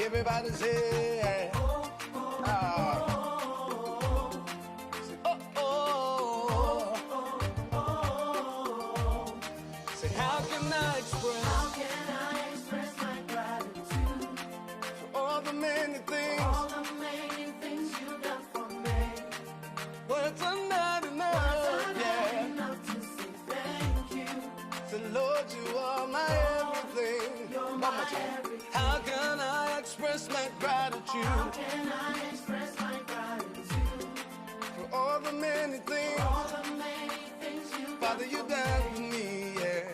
Everybody say, say, how can I express my gratitude for all the many things you've done for me? Words are not enough to say thank you. So Lord, you are my everything. You're my everything. How can I express my gratitude? How can I express my gratitude for all the many things you Father, you done for me, yeah.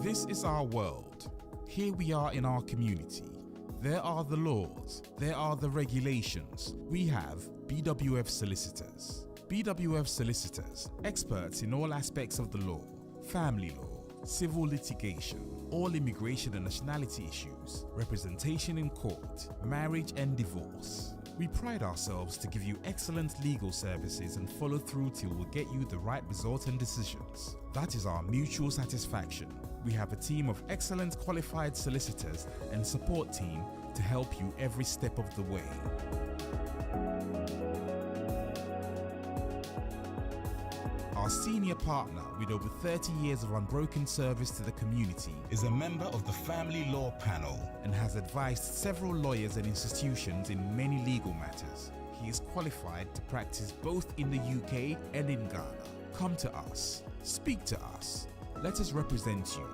This is our world. Here we are in our community. There are the laws. There are the regulations. We have BWF Solicitors. BWF Solicitors, experts in all aspects of the law, family law, civil litigation, all immigration and nationality issues, representation in court, marriage and divorce. We pride ourselves to give you excellent legal services and follow through till we get you the right result and decisions. That is our mutual satisfaction. We have a team of excellent qualified solicitors and support team to help you every step of the way. Our senior partner, with over 30 years of unbroken service to the community, is a member of the Family Law Panel and has advised several lawyers and institutions in many legal matters. He is qualified to practice both in the UK and in Ghana. Come to us. Speak to us. Let us represent you.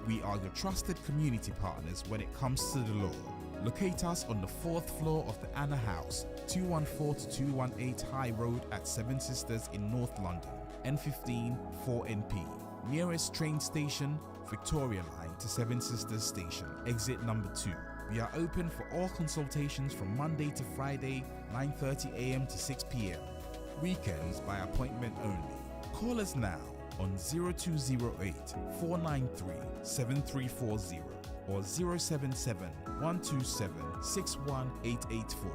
We are your trusted community partners when it comes to the law. Locate us on the 4th floor of the Anna House, 214-218 High Road at Seven Sisters in North London. N15 4NP. Nearest train station, Victoria Line to Seven Sisters Station, exit number 2. We are open for all consultations from Monday to Friday, 9:30 a.m. to 6 p.m. Weekends by appointment only. Call us now on 0208 493 7340 or 077 127 61884.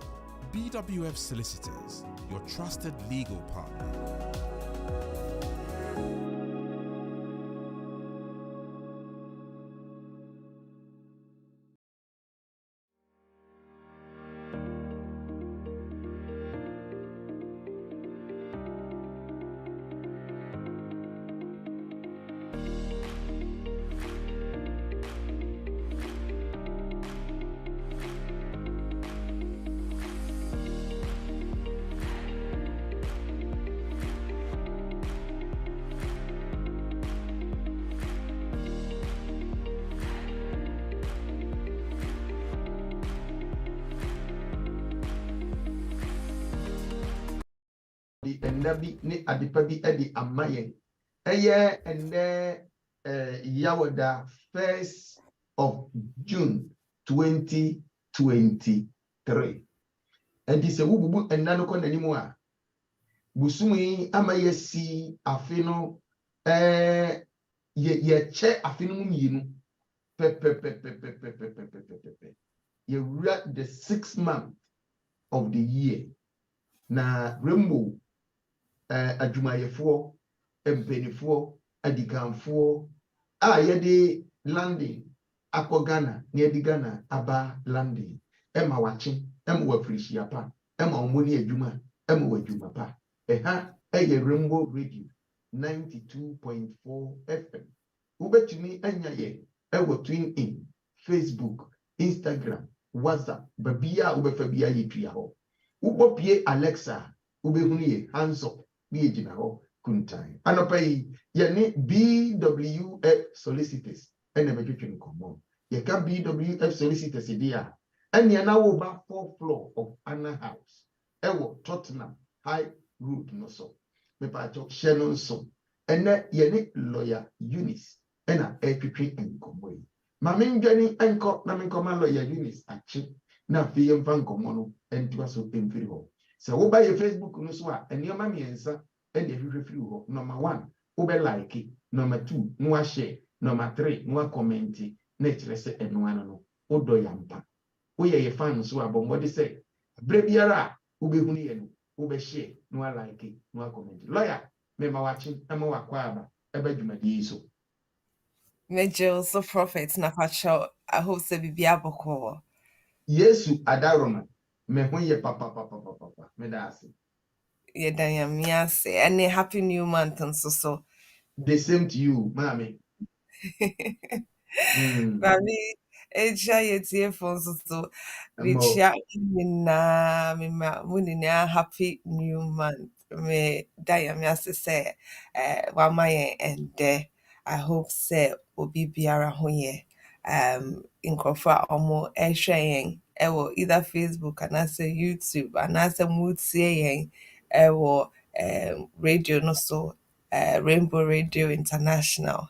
BWF Solicitors, your trusted legal partner. Nabi ni adipabi edi amaye eye ene yawada 1st of June 2023 enti se wububu enano ko nanimu a busumi amaye si afino ye che afino mu mienu ye read the 6th month of the year na rembo adwumayefo empenifo adikanfo a yede landing akogana na yedi Ghana aba landing ema wachi ema wafrishia pa ema omoni adwuma ema wadwuma pa ha eye Rainbow Radio 92.4 FM ubetumi anya ye ewo twin in Facebook, Instagram, WhatsApp babia ubefabia yetria ho ubopie Alexa ubehunu ye hands up bi ejina ho kuntan anopai ye ni BWF Solicitors ene betwetwe nkomo ye ka BWF Solicitors dia ene na wo ba 4th floor of Anna House ewo Tottenham High Road no so me pa cho Shannon so ene ye ni lawyer Eunice ena etwetwe nkomo yi mame ndwani enko na me nkoma lawyer Eunice achi na fi yemfa nkomo no entiwa so emfiri ho so wo ba ye Facebook no so a enioma miensa ende hwehwefiri ho number 1 wo be like number 2 no share number 3 no comment na kire se eno ano no odo yampa woyɛ yɛ fan so a bɔ mmɔde sɛ berɛ biara a wobɛhunu yɛ no wobɛhyɛ na walike na wakɔmmɛnti lawyer mema wakye ma wakɔ aba ɛbɛ dwumadie yi so. Major so prophet na pacho. I hope se bibi aboko. Yesu adaroma me ho yɛ papapapapapa meda ase. Ye danyamia se. And a happy new month and so. The same to you, maame. Mami, eja yetie fonso so. Mo Richia na mima munina happy new month. Me danyamia se wamaye and I hope se obi biara ho ye. Nkrofo a omo ehwe yɛn ɛwɔ either Facebook anaasɛ YouTube anaasɛ motie yɛn ɛwɔ radio no so Rainbow Radio International.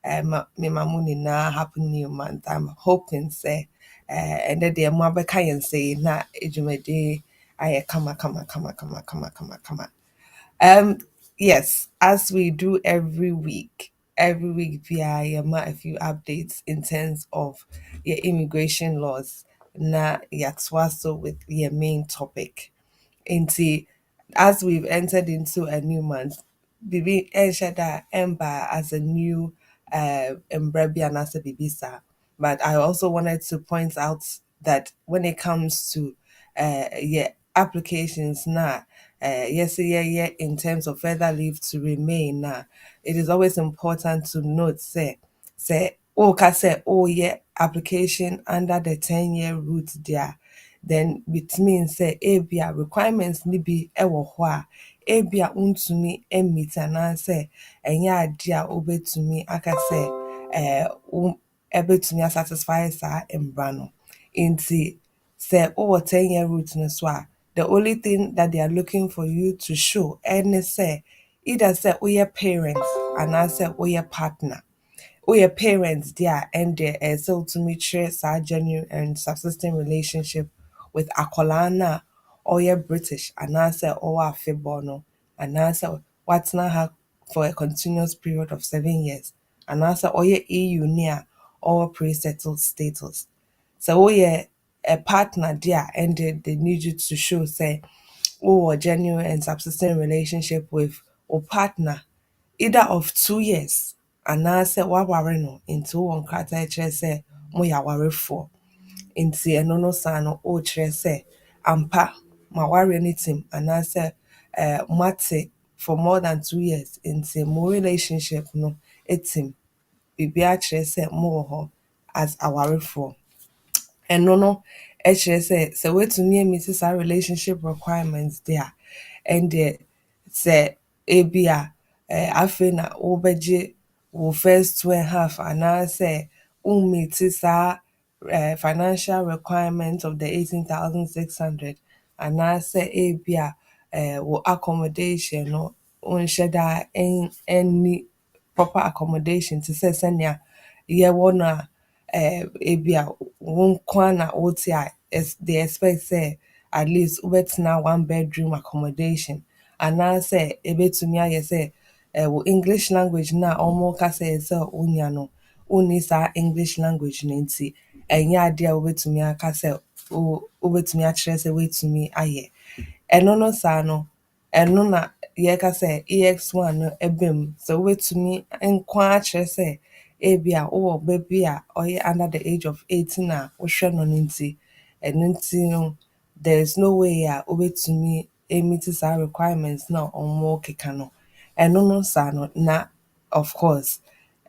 Me ma mo nyinaa happy new month. I'm hoping say ɛnɛ deɛ mo abɛka yɛn sɛ na edwumadi ayɛ kama. Um, yes, as we do every week via Yama a few updates in terms of your immigration laws. Na yatswaso with your main topic. Into as we've entered into a new month, Bibi Enshada Ember as a new Embrebi and as a Bibisa. But I also wanted to point out that when it comes to yeah applications now, yes yeah in terms of further leave to remain now, it is always important to note say oh yeah application under the 10-year route there, then it means say ebia requirements ni bi ɛwɔ hɔ a ebia untumi meet anaasɛ ɛnyɛ ade a wobɛtumi aka sɛ ɛbɛtumi satisfy saa mbra no nti sɛ wowɔ 10-year route no so a the only thing that they are looking for you to show ɛne sɛ either sɛ woyɛ parent anaasɛ woyɛ partner. Your parents there and there so to meet sa genuine and subsisting relationship with akolana or your British and answer or febono and answer what's not her for a continuous period of 7 years and answer or your EU near or pre-settled status. So a partner there and they need you to show say a genuine and subsisting relationship with or partner either of 2 years anaasɛ waware no nti wowɔ nkrataa kyerɛ sɛ moyɛ awarefoɔ nti ɛno no saa no wokyerɛ sɛ ampa maware no tim anaasɛ moate for more than 2 years nti mo relationship no tim biribiara kyerɛ sɛ mowɔ hɔ as awarefoɔ ɛno no ɛkyerɛ sɛ woatumi amiti saa relationship requirements there a ɛndeɛ sɛ ebi a afei na wobɛgye wo first 2.5 anaasɛ wommeti saa financial requirement of the 18,600 anaasɛ ebi a wo accommodation no wonhyɛ da ɛnni proper accommodation te sɛ sɛnea yɛwɔ no a ebi a wo nko ara na wote a they expect say at least wobɛtena 1 bedroom accommodation anaasɛ ebetumi ayɛ sɛ wo English language na ɔmo ka sɛ sɛ wonya no wonni saa English language no nti ɛnyɛ ade a wobɛtumi aka sɛ wobɛtumi akyerɛ sɛ woetumi ayɛ ɛno no saa no ɛno na yɛka sɛ EX1 no ɛbɛm sɛ wobɛtumi nko ara kyerɛ sɛ ebi a wowɔ baby a ɔyɛ under the age of 18 a wohwɛ no no nti ɛno nti no there is no way a wobɛtumi meet saa requirements na ɔmo keka no ɛno no saa no na of course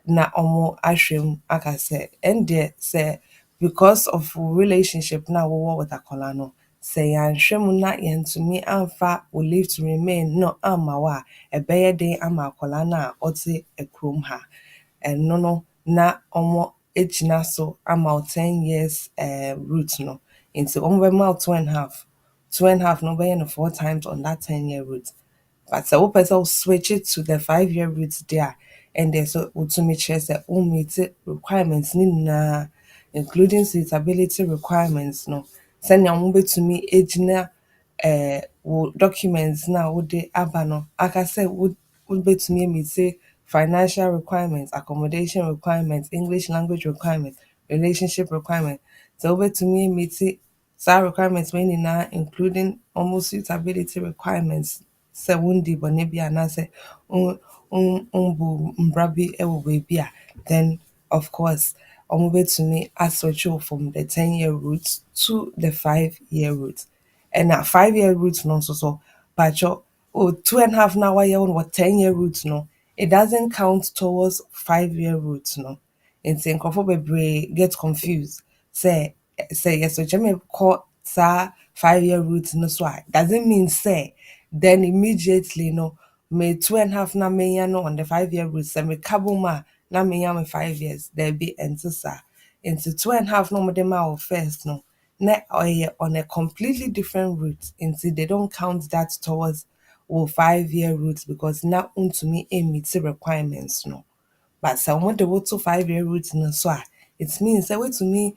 na ɔmo ahwɛ mu aka sɛ ɛndeɛ sɛ because of relationship na wowɔ with akwadaa no sɛ yɛanhwɛ mu na yɛntumi amfa wo leave to remain no amma wo a ɛbɛyɛ den ama akwadaa no a ɔte kurom ha ɛno no na ɔmo egyina so ama wo 10 years route no nti ɔmo bɛma wo 2.5 no bɛyɛ no 4 times on that 10-year route but sɛ wopɛ sɛ wo switch it to the 5-year route there and then so wotumi kyerɛ sɛ wo meet requirements ne nyinaa including suitability requirements no sɛnea ɔmo bɛtumi egyina wo documents na wode aba no aka sɛ wobɛtumi meet financial requirements, accommodation requirements, English language requirements, relationship requirements. So wobɛtumi meet Saa requirements wei nyinaa including almost suitability requirements sɛ wondi bɔne bi anaasɛ wombu mbra bi wɔ baabi a, then of course ɔmo bɛtumi aswitch wo from the 10-year route to the 5-year route. Ɛna 5-year route no nso so, patwɔ, o 2.5 na wayɛ wo wɔ 10-year route no, it doesn't count towards 5-year route no. Nti nkurɔfoɔ bebree get confused sɛ yɛsɔgye me kɔ saa 5-year route no so a, doesn't mean sɛ then immediately no me 2.5 na menya no on the 5-year route sɛ meka bom a na menya me 5 years daabi ɛnte saa. Nti 2.5 no ɔmode maa wo first no na ɔyɛ on a completely different route, nti they don't count that towards wo 5-year route because na wontumi meet requirements no. But sɛ ɔmo de wo to 5-year route no so a, it means sɛ woetumi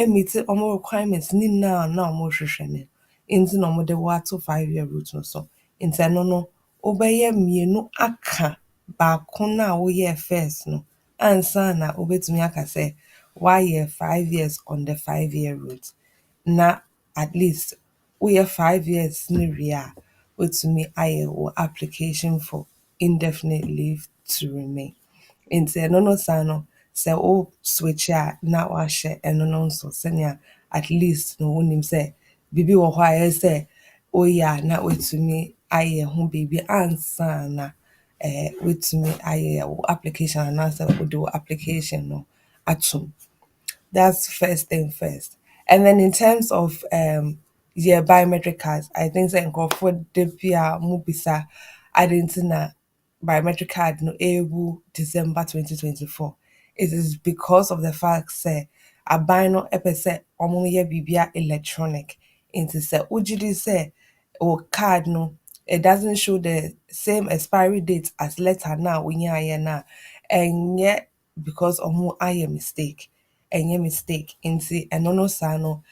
meet ɔmo requirements ne nyinaa na ɔmo hwehwɛ no. Nti na ɔmo de wo ato 5-year route no so. Nti ɛno no, wobɛyɛ mmienu aka baako no a woyɛɛ first no ansa na wobɛtumi aka sɛ woayɛ 5 years on the 5-year route. Na at least woyɛ 5 years no wie a, woetumi ayɛ wo application for indefinite leave to remain. Nti ɛno no saa no, sɛ wo switch a na wahyɛ ɛno no nso sɛnea at least no wonim sɛ biribi wɔ hɔ a ɛyɛ sɛ woyɛ a na woetumi ayɛ ho biribi ansa na woetumi ayɛ wo application anaasɛ wode wo application no ato mu. That's first thing first. And then in terms of yeah, biometric cards, I think say nkurɔfoɔ da bi a mubisa adɛn nti na biometric card no ɛɛwu December 2024. It is because of the fact say aban no ɛpɛ sɛ ɔmo yɛ biribia electronic. Nti sɛ wogye di sɛ wo card no it doesn't show the same expiry date as letter na wonyaayɛ na ɛnyɛ because ɔmo ayɛ mistake. Ɛnyɛ mistake. Nti ɛno no saa no,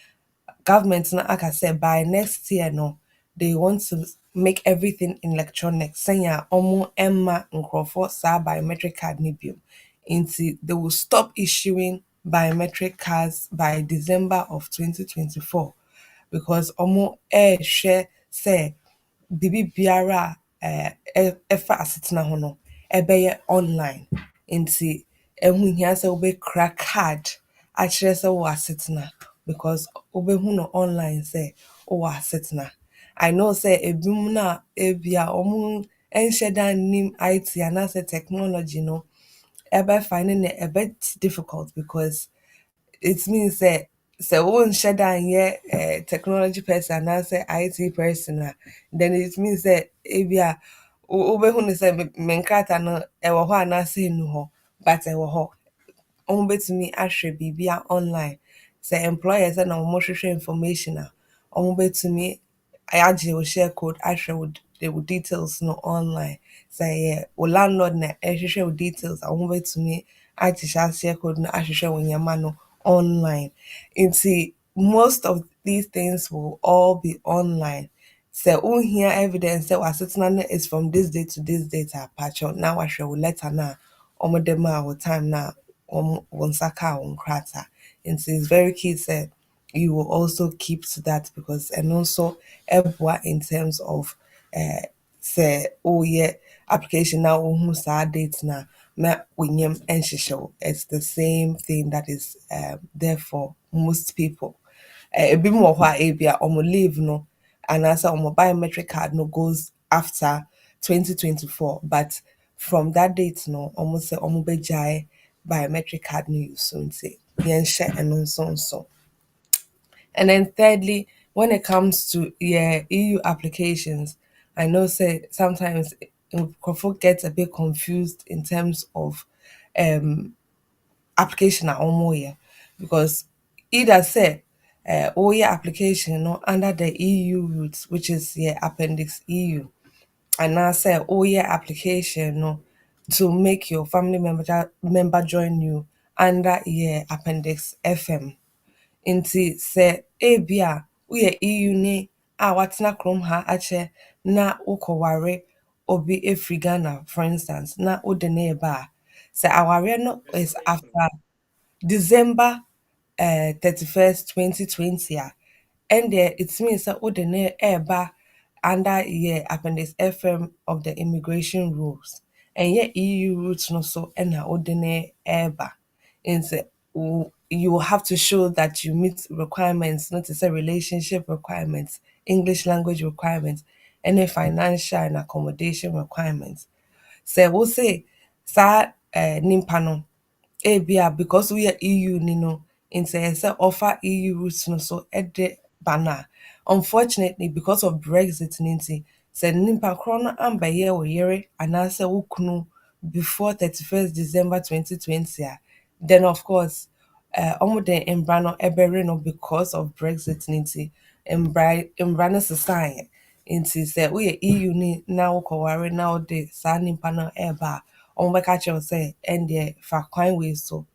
government no aka sɛ by next year no, they want to make everything electronic. Sɛnea ɔmo ɛmma nkurɔfoɔ saa biometric card no bio. Nti they will stop issuing biometric cards by December of 2024 because ɔmo ɛɛhwɛ sɛ biribi biara a ɛfa asetena ho no ɛbɛyɛ online. Nti ɛho hia sɛ wobɛkura card akyerɛ sɛ wowɔ asetena because wobɛhu no online sɛ wowɔ asetena. I know sɛ ebinom no a ebia ɔmo ɛnhyɛ da nnim IT anaasɛ technology no ɛbɛfind no a bit difficult because it means sɛ wonhyɛ da nyɛ technology person anaasɛ IT person a, then it means sɛ ebia wobɛhu no sɛ me nkrataa no ɛwɔ hɔ anaasɛ ɛnnu hɔ but ɛwɔ hɔ. Ɔmo bɛtumi ahwɛ biribia online. Sɛ employers na ɔmo hwehwɛ information a, ɔmo bɛtumi agye wo share code ahwɛ wo details no online. Sɛ ɛyɛ wo landlord na ɛhwehwɛ wo details a, ɔmo bɛtumi agye saa share code no ahwehwɛ wo nneɛma no online. Nti most of these things will all be online. Sɛ wohia evidence sɛ w'asetena no is from this date to this date a, patwɔ na wahwɛ wo letter no a ɔmo de maa wo time na wo nsa kaa wo nkrataa. Nti it's very key sɛ you will also keep to that because ɛno nso ɛboa in terms of sɛ woyɛ application na wohu saa date na wonyam ɛnhyehyɛ wo. It's the same thing that is there for most people. Ebinom wɔ hɔ a ebia ɔmo leave no anaasɛ ɔmo biometric card no goes after 2024 but from that date no ɔmo sɛ ɔmo bɛgyae biometric card no use nti yɛnhyɛ ɛno nso. And then thirdly, when it comes to EU applications, I know say sometimes nkurɔfoɔ get a bit confused in terms of application a wɔyɛ because either say woyɛ application no under the EU route which is appendix EU anaasɛ woyɛ application no to make your family member join you under appendix FM. Nti sɛ ebia woyɛ EU ni a watena kurom ha akyɛ na wokɔware obi efiri Ghana for instance na wode ne ba a, sɛ awareɛ no is after December 31st 2020 a, and there it means that Odene Eba under yeah appendix FM of the immigration rules. And yet EU rules no so and Odene Eba. In you will have to show that you meet requirements, not to say relationship requirements, English language requirements, any financial and accommodation requirements. So we'll say sa nimpa no ebia because we are EU ni no nti ɛyɛ sɛ offer EU routes no so ɛde ba no unfortunately because of Brexit no nti sɛ nipa korɔ no ambɛyɛ wo yere anaasɛ wo kunu before 31st December 2020 then of course ɔmo de mbra no ɛbɛwe no because of Brexit no nti mbra no sesaeɛ nti sɛ woyɛ EU ni na wokɔware na wode saa nipa no ɛɛba a ɔmo bɛka kyerɛ wo sɛ ɛndeɛ fa kwan wei so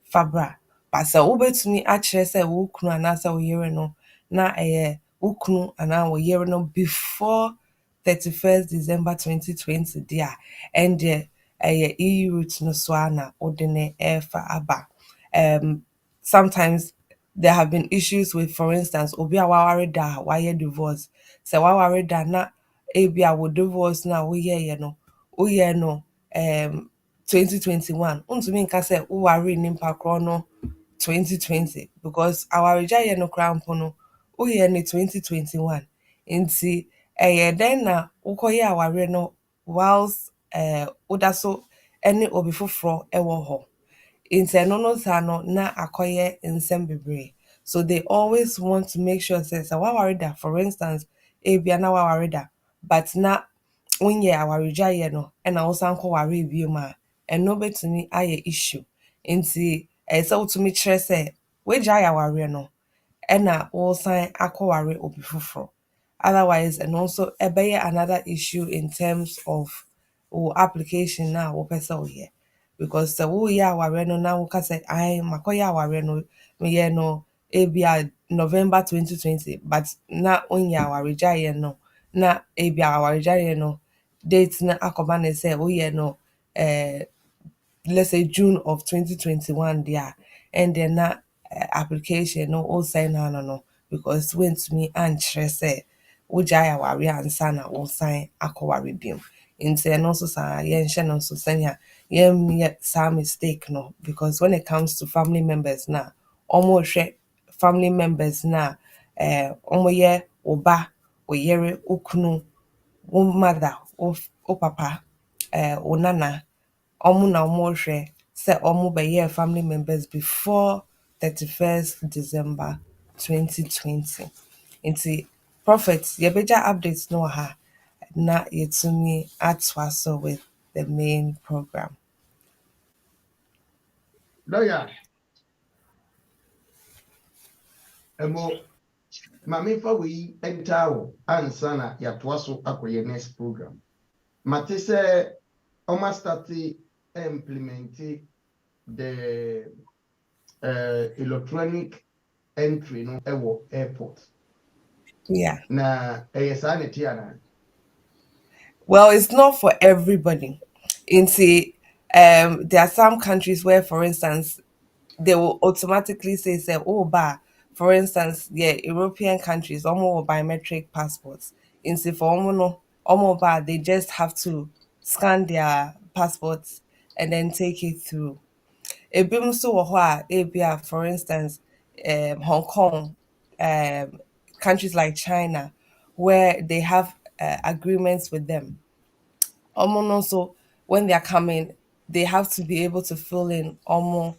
fa bra but sɛ wobɛtumi akyerɛ sɛ wo kunu anaasɛ wo yere no na ɛyɛ wo kunu anaa wo yere no before 31st December 2020 deɛ a ɛndeɛ ɛyɛ EU route no so a na wode ne ɛɛfa aba sometimes there have been issues with, for instance, obi a waware da wayɛ divorce. Sɛ waware da na ebi a wo divorce na woyɛ no 2021. Untumi nka sɛ woware nimpa korɔ no 2020 because awaregya yɛ no koraa mpo no woyɛ no 2021. Nti ɛyɛ dɛn na wokɔyɛ aware no whilst woda so ɛne obi foforɔ ɛwɔ hɔ. Nti ɛno no saa no na akɔyɛ nsɛm bebree. So they always want to make sure sɛ sɛ waware da, for instance, ebia na waware da, but na wonyɛ awaregyaeɛ no ɛna wosan kɔware bio a, ɛno bɛtumi ayɛ issue. Nti ɛyɛ sɛ wotumi kyerɛ sɛ woagyae awareɛ no ɛna wosan akɔware obi foforɔ. Otherwise, and also ɛbɛyɛ another issue in terms of wo application na wopɛ sɛ woyɛ. Because sɛ woyɛ aware no na woka sɛ ae makɔyɛ aware no meyɛ no ebia November 2020 but na wonyɛ awaregyaeɛ no na ebia awaregyaeɛ no date na akɔba ne sɛ woyɛ no let's say June of 2021 there and then na application no all sign no because went me and say wogyae aware ansa na wo sign akɔware biom nti ɛno nso saa yɛnhyɛ no nso sɛnea yɛnyɛ saa mistake no because when it comes to family members na ɔmo hwɛ family members na ɔmo yɛ wo ba wo yere wo kunu wo mother wo papa wo nana ɔmo na ɔmo hwɛ sɛ ɔmo bɛyɛ family members before 31st December 2020 nti prophet yɛbɛgya updates no wɔ ha na yɛtumi atoa so with the main program. Lawyer, emo mame fa wei enta wo ansa na yɛatoa so akɔyɛ next program. Mate sɛ ɔma start implement the electronic entry no ɛwɔ airport. Yeah. Na ɛyɛ saa ne te ana? Well, it's not for everybody. There are some countries where, for instance, they will automatically say, oh, for instance, yeah, European countries, almost biometric passports. For almost they just have to scan their passports and then take it through. Ebim so wɔ hɔ a, ebia, for instance, Hong Kong, countries like China, where they have agreements with them. Also, when they are coming, they have to be able to fill in almost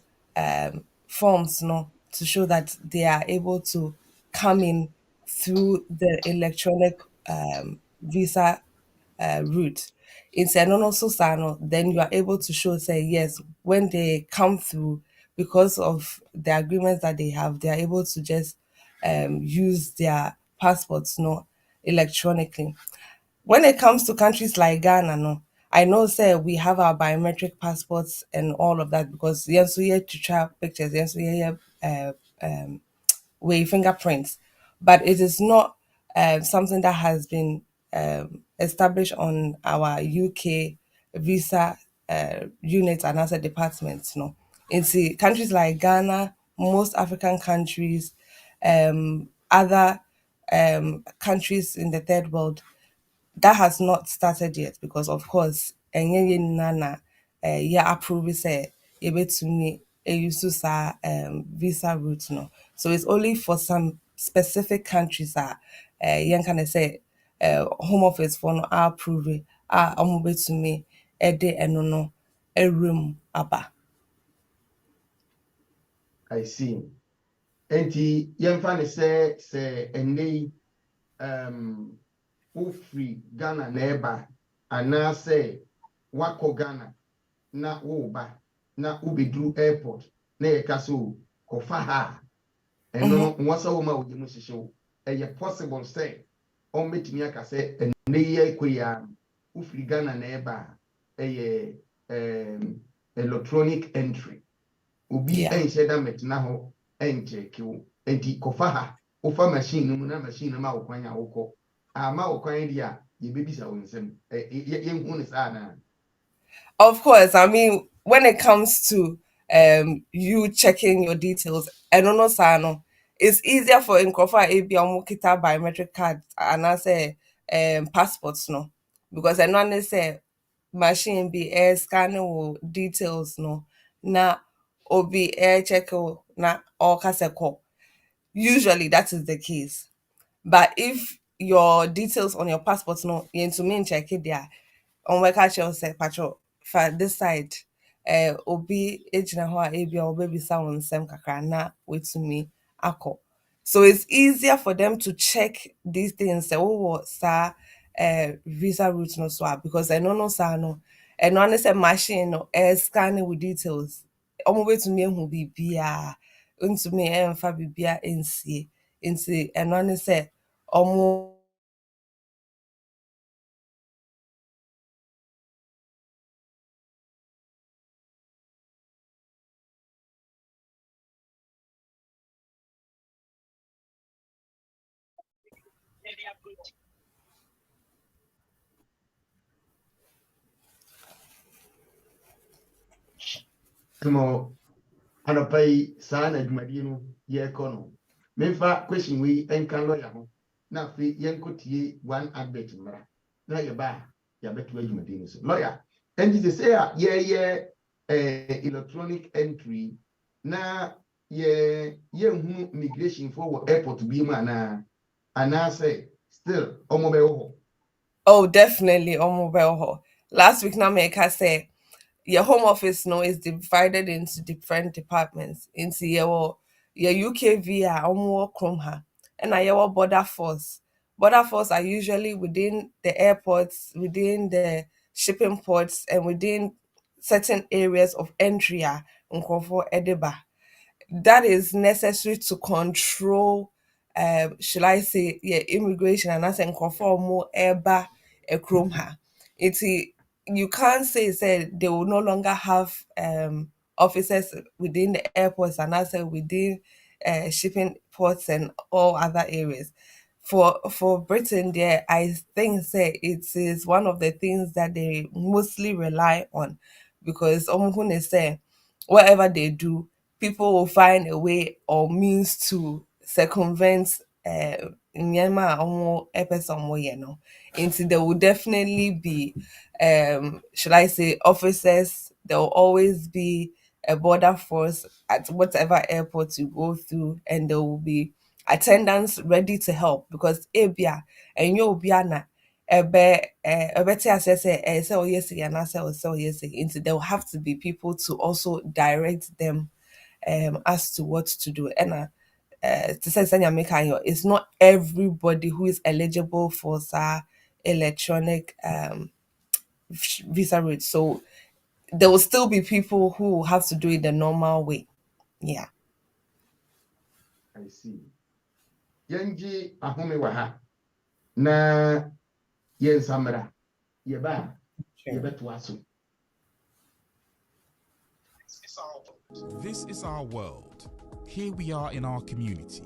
forms, no, to show that they are able to come in through the electronic visa route. Instead, and also, Sano, then you are able to show, say, yes, when they come through, because of the agreements that they have, they are able to just use their passports, no, electronically. When it comes to countries like Ghana, no, I know say we have our biometric passports and all of that because yes, we have to try pictures, yes, we have way fingerprints, but it is not something that has been established on our UK visa unit and as a department. In countries like Ghana, most African countries, other countries in the third world, that has not started yet because of course enye nana yeah approve say ebetumi use sa visa route no, so it's only for some specific countries that yen can say home office for no approve omo betumi ede eno no room aba. I see. Enti yɛmfa ne sɛ ɛnnɛ yi wofiri Ghana na ɛba anaasɛ wakɔ Ghana na woba na wobɛduru airport na yɛka sɛ o kɔfa ha a ɛno no nwasa wo ma wogye mu hyehyɛ wo ɛyɛ possible sɛ ɔmbɛtumi aka sɛ ɛnnɛ yi ɛkɔ yi a wofiri Ghana na ɛba a ɛyɛ electronic entry obi ɛnhyɛ da mɛtena hɔ ɛnkyɛke wo enti kɔfa ha wofa machine no mu na machine no ma wo kwan a wokɔ ama wo kwan di a yɛbɛbisa wo nsɛm yɛnhu ne saa na. Of course, I mean, when it comes to you checking your details, I don't know, Sano, it's easier for Nkofa AB Kita biometric card and I say passports, no, because I know say machine be air scanning details, no, na obi air check na all kaseko. Usually that is the case, but if your details on your passport, no, you to mean check it there. On my catch say patrol for this side obi egyina hɔ a ebi a ɔbɛbisa wɔn nsɛm kakra na wetumi akɔ, so it's easier for them to check these things sɛ wowɔ saa visa route no so a because ɛno no saa no ɛno ano sɛ machine no scanning with details ɔmo betumi ehu biribiara ntumi ɛmfa biribiara nsie nti ɛno ano sɛ ɔmo Mo anɔpa yi saa na adwumadie no yɛrekɔ no memfa question wei ɛnka lawyer ho na afei yɛnkɔtie one advert mmara na yɛba a yɛabɛto adwumadie no so lawyer ɛnti sɛ sɛ a yɛyɛ electronic entry na yɛnhunu migration fo wɔ airport bi mu anaasɛ still ɔmo bɛwɔ hɔ. Oh, definitely omo. Last week na make say your home office no is divided into different departments. Into your UKV omo krom ha. And your border force. Border force are usually within the airports, within the shipping ports, and within certain areas of entry nkofo edeba. That is necessary to control should I say immigration and as conform more eba a chrome ha. It's you can't say they will no longer have officers within the airports and also within shipping ports and all other areas. For Britain there, I think say it is one of the things that they mostly rely on because say whatever they do, people will find a way or means to circumvent nneɛma a ɔmo ɛpɛ sɛ ɔmo yɛ no. Nti there will definitely be should I say officers, there will always be a border force at whatever airport you go through and there will be attendants ready to help because ebia ɛnyɛ obiara na ɛbɛte aseɛ sɛ ɛyɛ sɛ ɔyɛ sei anaasɛ ɔsɛ ɔyɛ sei nti there will have to be people to also direct them as to what to do. And to say it's not everybody who is eligible for electronic visa route. So there will still be people who have to do it the normal way. Yeah. I see. Yɛngye ahome wɔ ha na yɛnsamra yɛba a yɛbɛtoa so. This is our world. Here we are in our community.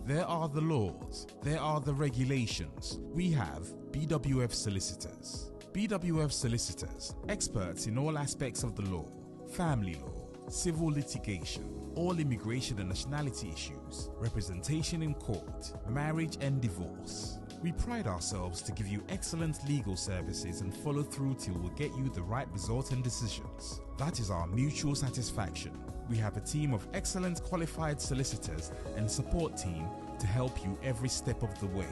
There are the laws. There are the regulations. We have BWF Solicitors. BWF Solicitors, experts in all aspects of the law, family law, civil litigation, all immigration and nationality issues, representation in court, marriage and divorce. We pride ourselves to give you excellent legal services and follow through till we get you the right result and decisions. That is our mutual satisfaction. We have a team of excellent qualified solicitors and support team to help you every step of the way.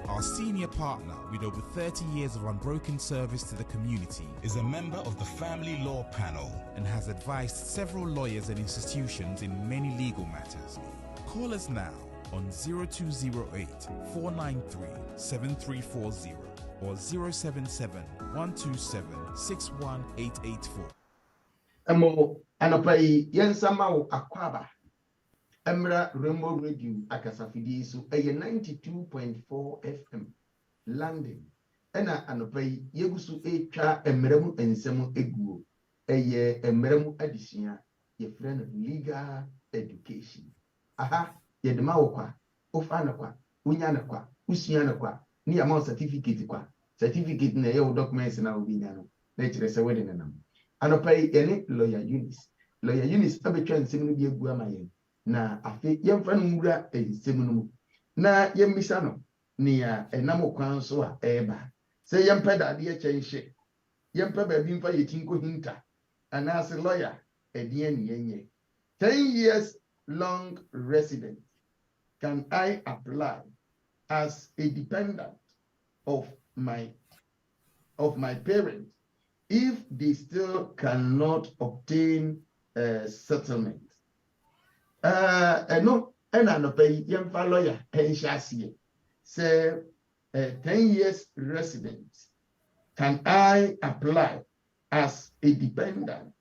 Our senior partner, with over 30 years of unbroken service to the community, is a member of the Family Law Panel and has advised several lawyers and institutions in many legal matters. Call us now on 0208 493 7340 or 077 127 61884. Emo anopai yensama wo akwaba Emra Rainbow Radio akasafidi so 92.4 FM London ena anopai yegusu etwa emremu ensemu eguo emremu adisia ye friend legal education aha yedema wo kwa ofa na kwa unya na kwa usua na kwa ni ama certificate kwa certificate na ye documents na obi nya no na kire se wede na nam anopai ene lawyer Eunice abetwa nsemu no bi egu amaye na afi yemfa no mura nsemu no mu na yemmisa no nia enam kwan so a eba se yempa dade a chenhye yempa ba bi mfa yetinko hinta anase lawyer edie ne yenye 10 years long resident. Can I apply as a dependent of my parents if they still cannot obtain a settlement? No, and I pay young lawyer and shasi say 10 years resident. Can I apply as a dependent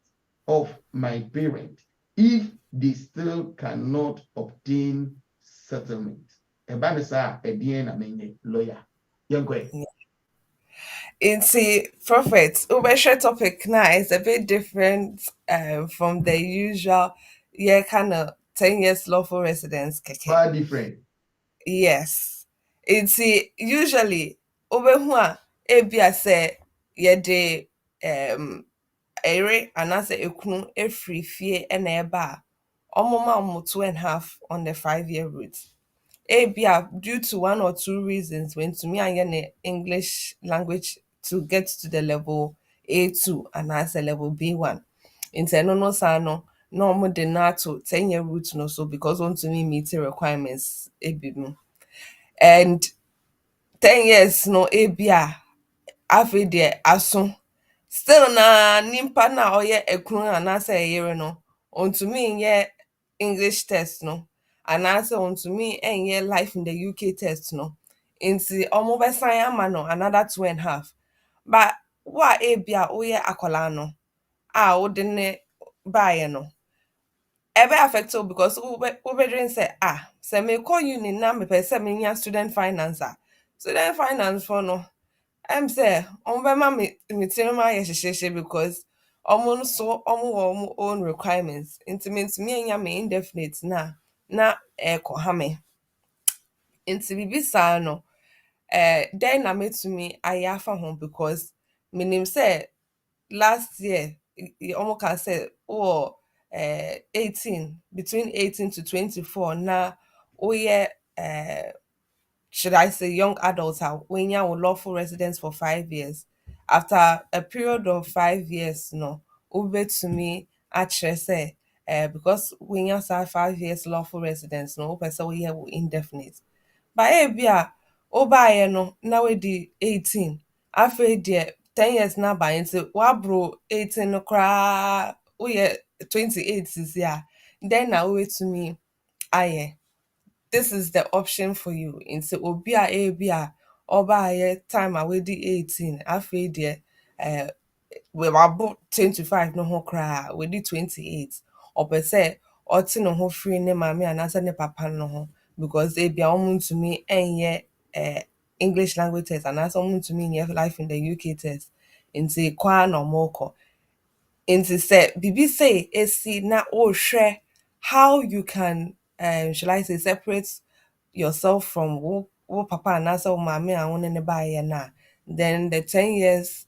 of my parent if they still cannot obtain settlement? Ebanisa edien amenye lawyer. Young It's a prophet. Ubesha topic now is a bit different from the usual kind of 10 years lawful residence. far different. Yes. It's usually ubehua ebia se yede ere anase ekunu efri fie ena eba omoma omo 2.5 on the 5-year route. Ebia due to one or two reasons when to me I English language to get to the level A2 and as a level B1. Inte no sano no mo de na to 10-year route no so because on to me meet the requirements ebi and 10 years no ebia afi de aso still na nimpa na oye ekunu anasa yere no on to me ye English test no anasa on to me enye life in the UK test no inti omo besan ama no another 2.5 but wa ebia oye akola no a odene bae no ebe affect you because ube dream say se me call uni na me pese me nya student finance for no I'm say on be ma me tinoma ye hyehyehye because omo so omo own requirements into me enya me indefinite na ko ha me into bibi sa no then na metumi ayafa ho because minim say last year almost can say 18 between 18 to 24 now oh yeah should I say young adults are when you lawful residence for 5 years after a period of 5 years no ube to me actually say because when you say 5 years lawful residence no person we have indefinite but bia obaye no na we di 18 after the 10 years na ba nti wa bro 18 no kra we 28 is here then na we to me aye this is the option for you nti obi a obaye time a we di 18 after the we were 25 no ho kra we di 28 opese oti no ho free ne mama anasa ne papa no ho because bia omo to me enye English language test and as someone to me in life in the UK test nti kwa no moko nti say bibi say esi na o hwe how you can shall I say separate yourself from wo papa and as mama and one ne ba na then the 10 years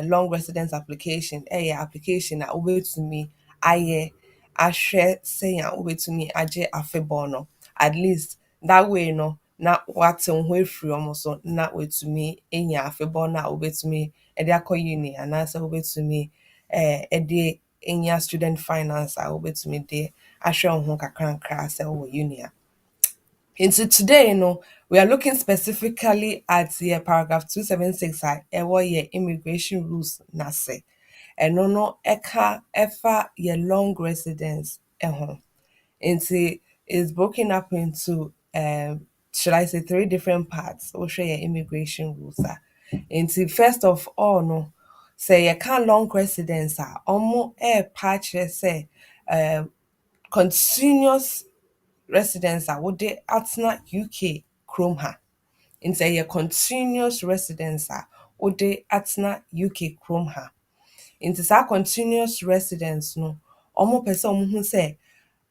long residence application application a wobɛtumi ayɛ ahwɛ sɛn a wobɛtumi agye afebɔɔ no. At least that way no na wate wo ho afiri ɔmo so na watumi anya afebɔɔ no a wobɛtumi de akɔ uni anaasɛ wobɛtumi de anya student finance a wobɛtumi de ahwɛ wo ho kakrankra sɛ wowɔ uni a. Into today, we are looking specifically at the paragraph 276 your immigration rules nase. And no eka efa your long residence Into it's broken up into should I say three different parts or share your immigration rules Into first of all say you can't long residence omo patch say continuous residents a wode atena UK kurom ha. Nti ɛyɛ continuous residents a wode atena UK kurom ha. Nti saa continuous residents no, ɔmo pɛ sɛ ɔmo hu sɛ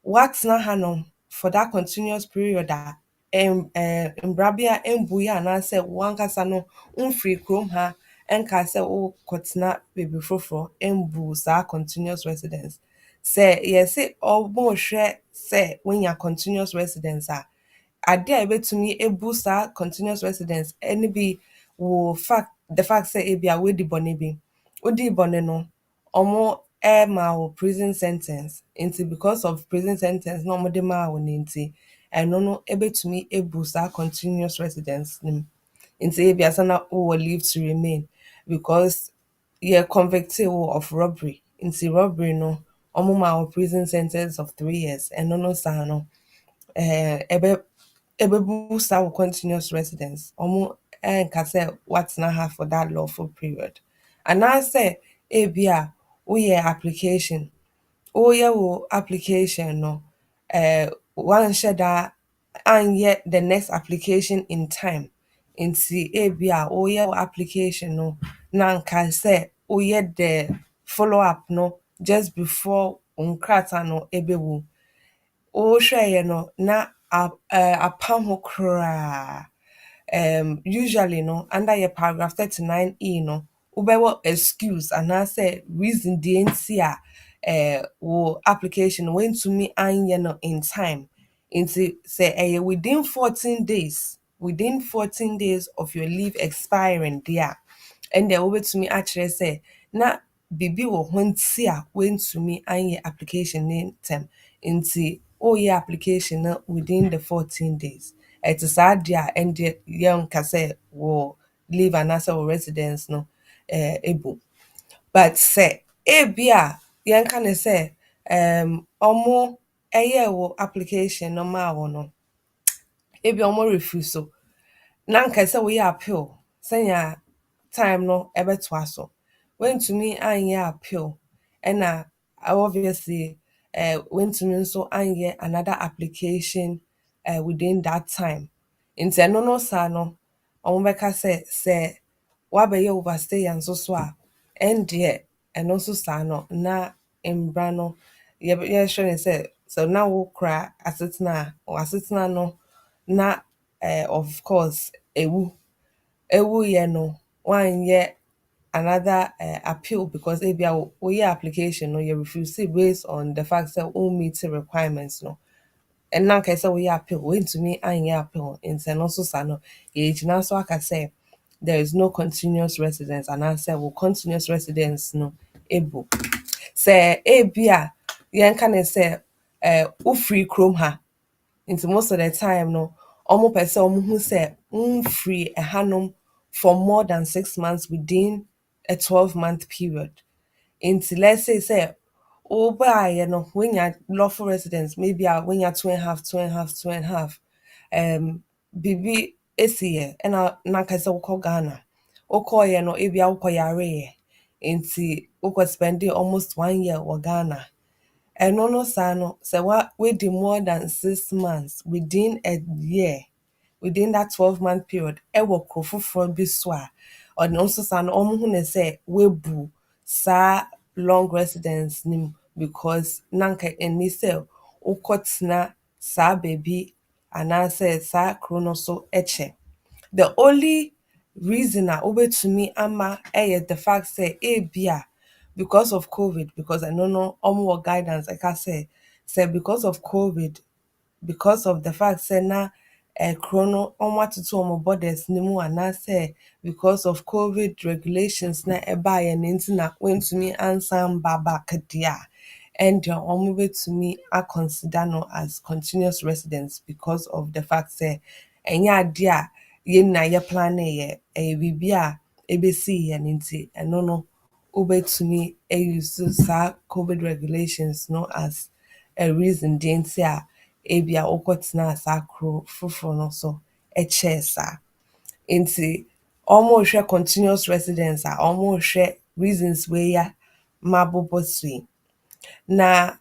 woatena hanom for that continuous period a mbra bi a ɛmbu yi anaasɛ wankasa no mfiri kurom ha ɛnka sɛ wokɔtena baabi foforɔ ɛmbu saa continuous residents. Sɛ yɛse ɔbɔhwɛ sɛ wonya continuous residence a ade a ɛbɛtumi ebu saa continuous residence ɛne bi the fact sɛ ebi a woedi bɔne bi wodi bɔne no ɔmo ɛma wo prison sentence nti because of prison sentence na ɔmo de maa wo ne nti ɛno no ɛbɛtumi ebu saa continuous residence nim nti ebi asa na wowɔ leave to remain because yɛ convict wo of robbery nti robbery no ɔmo ma wo prison sentence of 3 years ɛno no saa no ɛbɛbu saa wo continuous residence ɔmo ɛnka sɛ woatena ha for that lawful period anaasɛ ebi a woyɛ application woyɛ wo application no wanhyɛ da anyɛ the next application in time nti ebi a woyɛ wo application no na nka sɛ woyɛ the follow up no just before wo nkrataa no ɛbɛwu wohwɛeɛ no na apam ho koraa usually no under your paragraph 39E no wobɛwɔ excuse anaasɛ reason deɛ nti a wo application no woantumi anyɛ no in time nti sɛ ɛyɛ within 14 days of your leave expiring deɛ a ɛndeɛ wobɛtumi akyerɛ sɛ na biribi wɔ ho nti a woantumi anyɛ application ne ntɛm nti woyɛ application no within the 14 days ɛte saa deɛ a ɛndeɛ yɛnka sɛ wo leave anaasɛ wo residence no ebu but sɛ ebi a yɛnka ne sɛ ɔmo ɛyɛ wo application no maa wo no ebi ɔmo refuse so na nka sɛ woyɛ appeal sɛnea time no ɛbɛtoa so woantumi anyɛ appeal ɛna obviously wontumi nso anyɛ another application within that time nti ɛno no saa no ɔmo bɛka sɛ wabɛyɛ overstay nso so a ɛndeɛ ɛno nso saa no na mbra no yɛhwɛ ne sɛ na wokora asetena a asetena no na of course ewuyɛ no wanyɛ another appeal because ebi a woyɛ application no you refuse based on the fact that all meet requirements no and na nka sɛ woyɛ appeal wontumi anyɛ appeal nti ɛno nso saa no yɛgyina so aka sɛ there is no continuous residence anaasɛ wo continuous residence no ebu sɛ ebi a yɛnka ne sɛ wofiri kurom ha nti most of the time no ɔmo pɛ sɛ ɔmo hu sɛ womfiri ɛhanom for more than 6 months within a 12-month period nti let's say wobaayɛ no wonya lawful residence maybe a wonya 2.5 biribi esiyɛ ɛna nanka sɛ wokɔ Ghana wokɔɔyɛ no ebi a wokɔyareeɛ nti wokɔ spending almost 1 year wɔ Ghana ɛno no saa no sɛ wadi more than 6 months within a year within that 12-month period ɛwɔ kuro foforɔ bi so a ɔno nso saa no ɔmo hu ne sɛ webu saa long residence nim because nanka ɛni sɛ wokɔtena saa baabi anaasɛ saa kuro no so ɛkyɛ the only reason a wobɛtumi ama ɛyɛ the fact say ebia because of COVID, because I don't know more guidance I can say because of COVID, because of the fact say na chrono ɔmo atoto borders ne mu anaasɛ because of COVID regulations na ɛbaeɛ no nti na wɔntumi ansan ba back deɛ a ɛndeɛ ɔmo bɛtumi consider no as continuous residence because of the fact say ɛnyɛ adeɛ a yɛn na yɛ plan yɛ ɛyɛ biribi a ɛbɛsii yɛ no nti ɛno no wobɛtumi use saa COVID regulations no as a reason deɛ nti a ebia wokɔtena saa kuro foforɔ no so ɛkyɛɛ saa. Nti ɔmohwɛ continuous residence a ɔmohwɛ reasons wei ya mabobɔ so yi. Na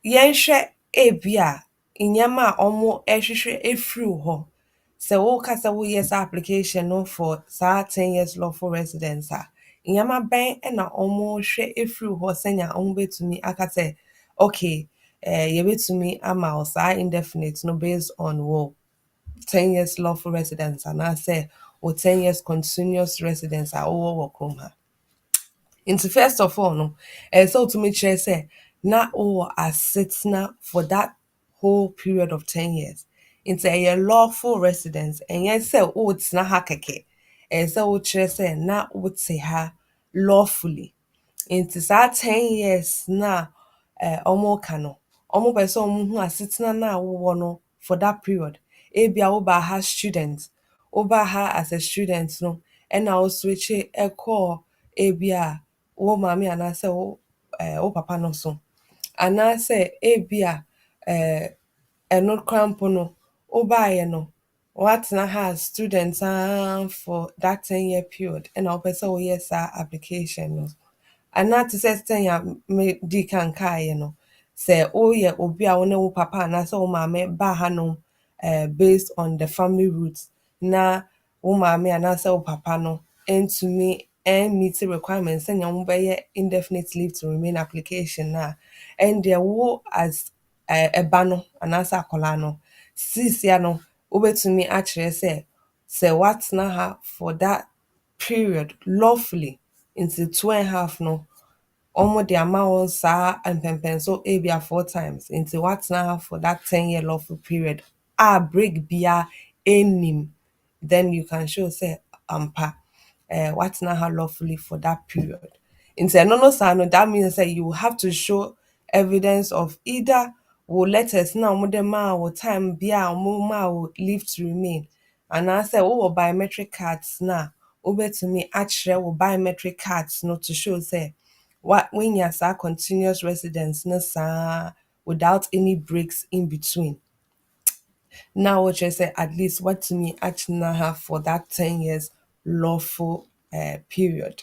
yɛnhwɛ ebia nneɛma a ɔmo ɛhwehwɛ efiri wo hɔ. Sɛ woka sɛ woyɛ saa application no for saa 10 years lawful residence a nneɛma bɛn ɛna ɔmo hwɛ efiri wo hɔ sɛnea ɔmo bɛtumi aka sɛ okay yɛbɛtumi ama wo saa indefinite no based on wo 10 years lawful residence anaasɛ wo 10 years continuous residence a wowɔ wɔ kurom ha. Nti first of all no ɛsɛ sɛ wotumi kyerɛ sɛ na wowɔ asetena for that whole period of 10 years. Nti ɛyɛ lawful residence ɛnyɛ sɛ wotena ha kɛkɛ. Ɛyɛ sɛ wokyerɛ sɛ na wote ha lawfully. Nti saa 10 years na ɔmo ka no ɔmo pɛ sɛ ɔmo hu asetena na wowɔ no for that period. Ebia woba ha student, woba ha as a student no ɛna wo switch ɛkɔɔ ebia wo maame anaasɛ wo papa no so. Anaasɛ ebia ɛno koraa mpo no wobaeɛ no woatena ha as student for that 10-year period ɛna wopɛ sɛ woyɛ saa application no. Anaa te sɛ sɛn a medi kan kaeɛ no sɛ woyɛ obi a wo ne wo papa anaasɛ wo maame baa hanom based on the family roots na wo maame anaasɛ wo papa no ɛntumi meet requirements sɛnea mobɛyɛ indefinite leave to remain application na ɛndeɛ wo as ɛba no anaasɛ akwadaa no seesia no wobɛtumi akyerɛ sɛ woatena ha for that period lawfully nti 2.5 no ɔmo de ama wɔn saa mpɛmpɛnso ebia 4 times nti woatena ha for that 10-year lawful period a break bia ɛnnim, then you can show sɛ ampa woatena ha lawfully for that period. Nti ɛno no saa no that means that you have to show evidence of either wo letters na ɔmo de maa wo time bia ɔmo maa wo leave to remain anaasɛ wowɔ biometric cards na wobɛtumi akyerɛ wo biometric cards no to show sɛ woanya saa continuous residence no saa without any breaks in between. Now what you say at least what to me actually have for that 10 years lawful period.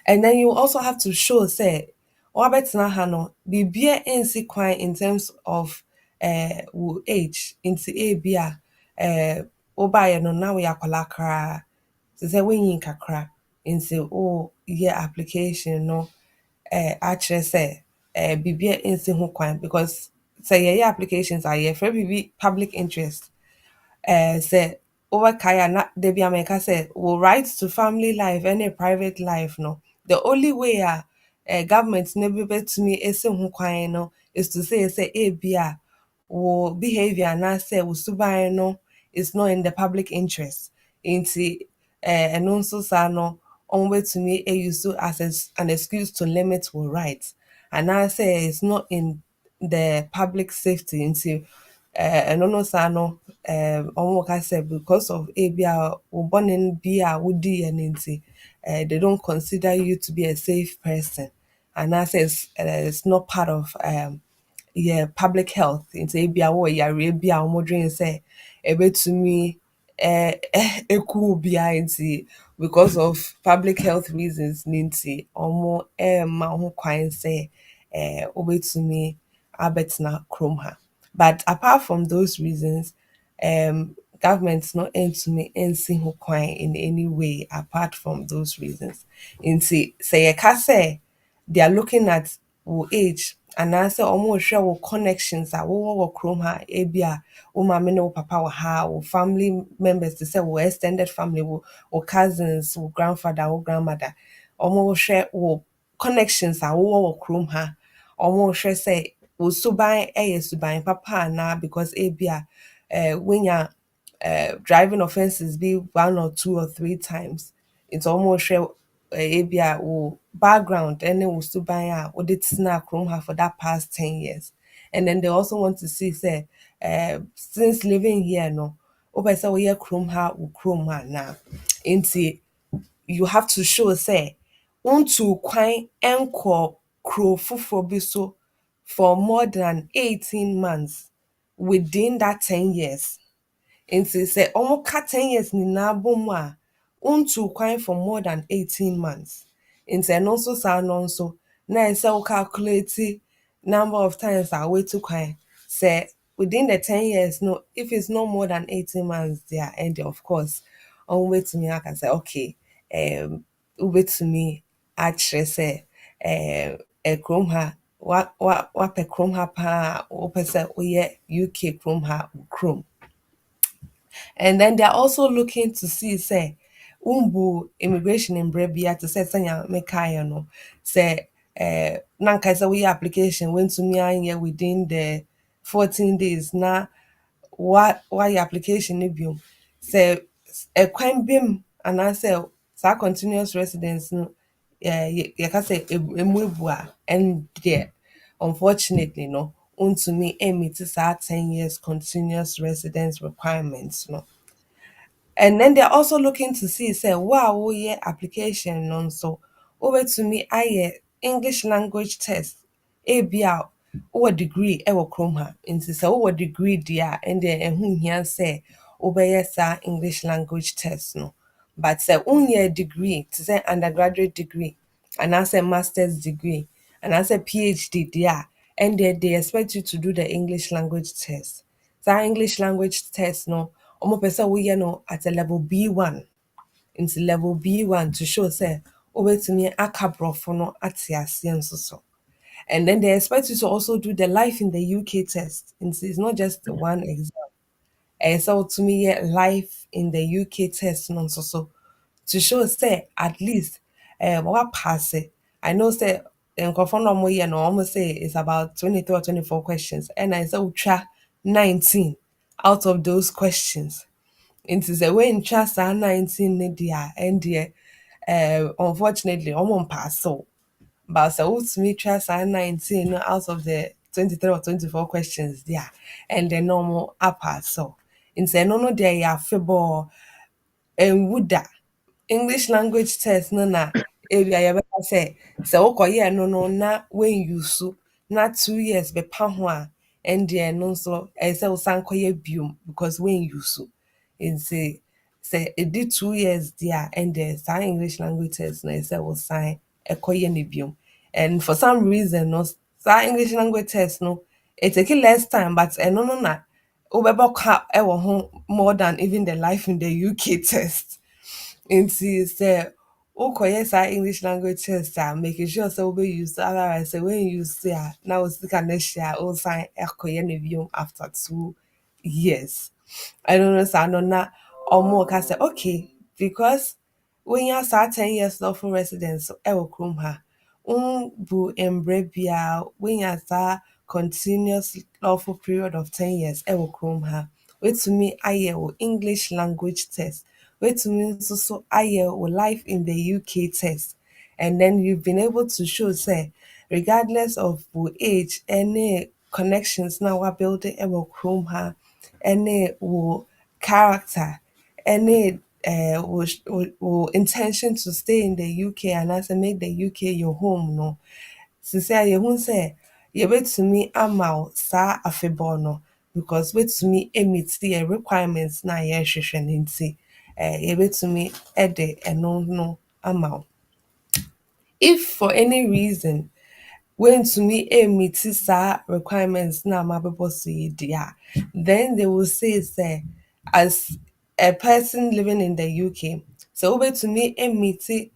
And then you also have to show say wabɛtena ha no bibia nsi kwan in terms of wo age into ebia wobaeɛ no na woyɛ akwala kraa te sɛ wonyin kakra nti wo yɛ application no akyerɛ sɛ bibia nsi ho kwan because sɛ yɛyɛ applications a yɛfrɛ biribi public interest say over kaya na debi ameka say will right to family life any private life no the only way government never bet to me ese ho kwan no is to say bia wo behavior na say wo suban no is not in the public interest inti ɛno nso saa no ɔmo betumi use as an excuse to limit wo rights and I say it's not in the public safety inti ɛno no saa no ɔmo ka sɛ because of ebia wo bɔne bi a wodi yɛ nti they don't consider you to be a safe person and I say it's not part of public health nti ebia wo yare bi a ɔmo dwen sɛ ebetumi eku bia nti because of public health reasons nti ɔmo ma ho kwan sɛ obetumi abetna kurom ha. But apart from those reasons, government's not into me NC ho kwan in any way apart from those reasons. Say say they are looking at wo age anaasɛ ɔmo hwɛ wo connections a wowɔ wɔ kurom ha ebi a wo maame ne wo papa wɔ ha wo family members te sɛ wo extended family wo cousins wo grandfather wo grandmother ɔmo hwɛ wo connections a wowɔ wɔ kurom ha ɔmo hwɛ sɛ wo suban ɛyɛ suban papa anaa because ebi a wonya driving offences be 1 or 2 or 3 times. It's almost sure ebi a wo background and then wo suban a wode tena kurom ha for that past 10 years. And then they also want to see say since living here no wopɛ sɛ woyɛ kurom ha wo kurom ha na nti you have to show say wontu kwan ɛnkɔ kuro foforɔ bi so for more than 18 months within that 10 years. Nti sɛ ɔmo ka 10 years nyinaa bɔ mu a wontu kwan for more than 18 months. Nti ɛno nso saa no nso na ɛsɛ wo calculate number of times a woetu kwan. Sɛ within the 10 years no if it's no more than 18 months there and of course ɔmo betumi aka sɛ okay wobɛtumi akyerɛ sɛ kurom ha wapɛ kurom ha paa a wopɛ sɛ woyɛ UK kurom ha wo kurom. And then they're also looking to see say umbu immigration in Brebia to say sanya mekaya no say nanka say we application went to me within the 14 days na why application ni biom say a kwan bim and I say sa continuous residence no you can say emubua and there unfortunately no to me meet 10 years continuous residence requirements no. And then they're also looking to see say wow yeah application no so over to me I English language test ABL or degree ewo krom ha nti say what degree dia and then ehun hia say obey sa English language test no but say unye degree to say undergraduate degree and I say master's degree and I say PhD dia and they expect you to do the English language test. That English language test no omo pese we no at a level B1 into level B1 to show say obetumi aka brofo no ate ase nso so. And then they expect you to also do the life in the UK test. And it's not just the one exam. So to me, yeah, life in the UK test no so to show say at least what pass it. I know say in no year no almost say it's about 23 or 24 questions. And I say ultra 19 out of those questions. Into the way in trust 19 ne dia and dear unfortunately almost pass so. But so to me trust 19 out of the 23 or 24 questions there and the normal upper so. In say no there ya febo and woulda English language test no na area yɛbɛka sɛ wokɔyɛɛ no na woennuse na 2 years bɛpa ho a ɛndeɛ no nso ɛyɛ sɛ wosan kɔyɛ biom because woennuse nti sɛ ɛdi 2 years deɛ a ɛndeɛ saa English language test no ɛyɛ sɛ wosan ɛkɔyɛ no biom and for some reason no saa English language test no it take less time but ɛno no na wobɛbɔ ɛwɔ ho more than even the life in the UK test. Nti sɛ wokɔyɛ saa English language test a making sure sɛ wobɛuse otherwise sɛ woennuse a na wo sika no hyɛ a wosan akɔyɛ no biom after 2 years. I don't know saa no na ɔmo ka sɛ okay because wonya saa 10 years lawful residence ɛwɔ kurom ha wombu mbrɛ biara wonya saa continuous lawful period of 10 years ɛwɔ kurom ha woetumi ayɛ wo English language test woetumi nso so ayɛ wo life in the UK test and then you've been able to show say regardless of wo age any connections na wabuild ɛwɔ kurom ha any wo character any wo intention to stay in the UK and as make the UK your home no sisi a yɛhu sɛ yɛbɛtumi ama wo saa afebɔɔ no because wetumi meet the requirements na yɛrehwehwɛ no nti yɛbɛtumi de ɛno no ama wo. If for any reason wontumi meet saa requirements na mabɛbɔ so yi deɛ a then they will say say as a person living in the UK so wobɛtumi meet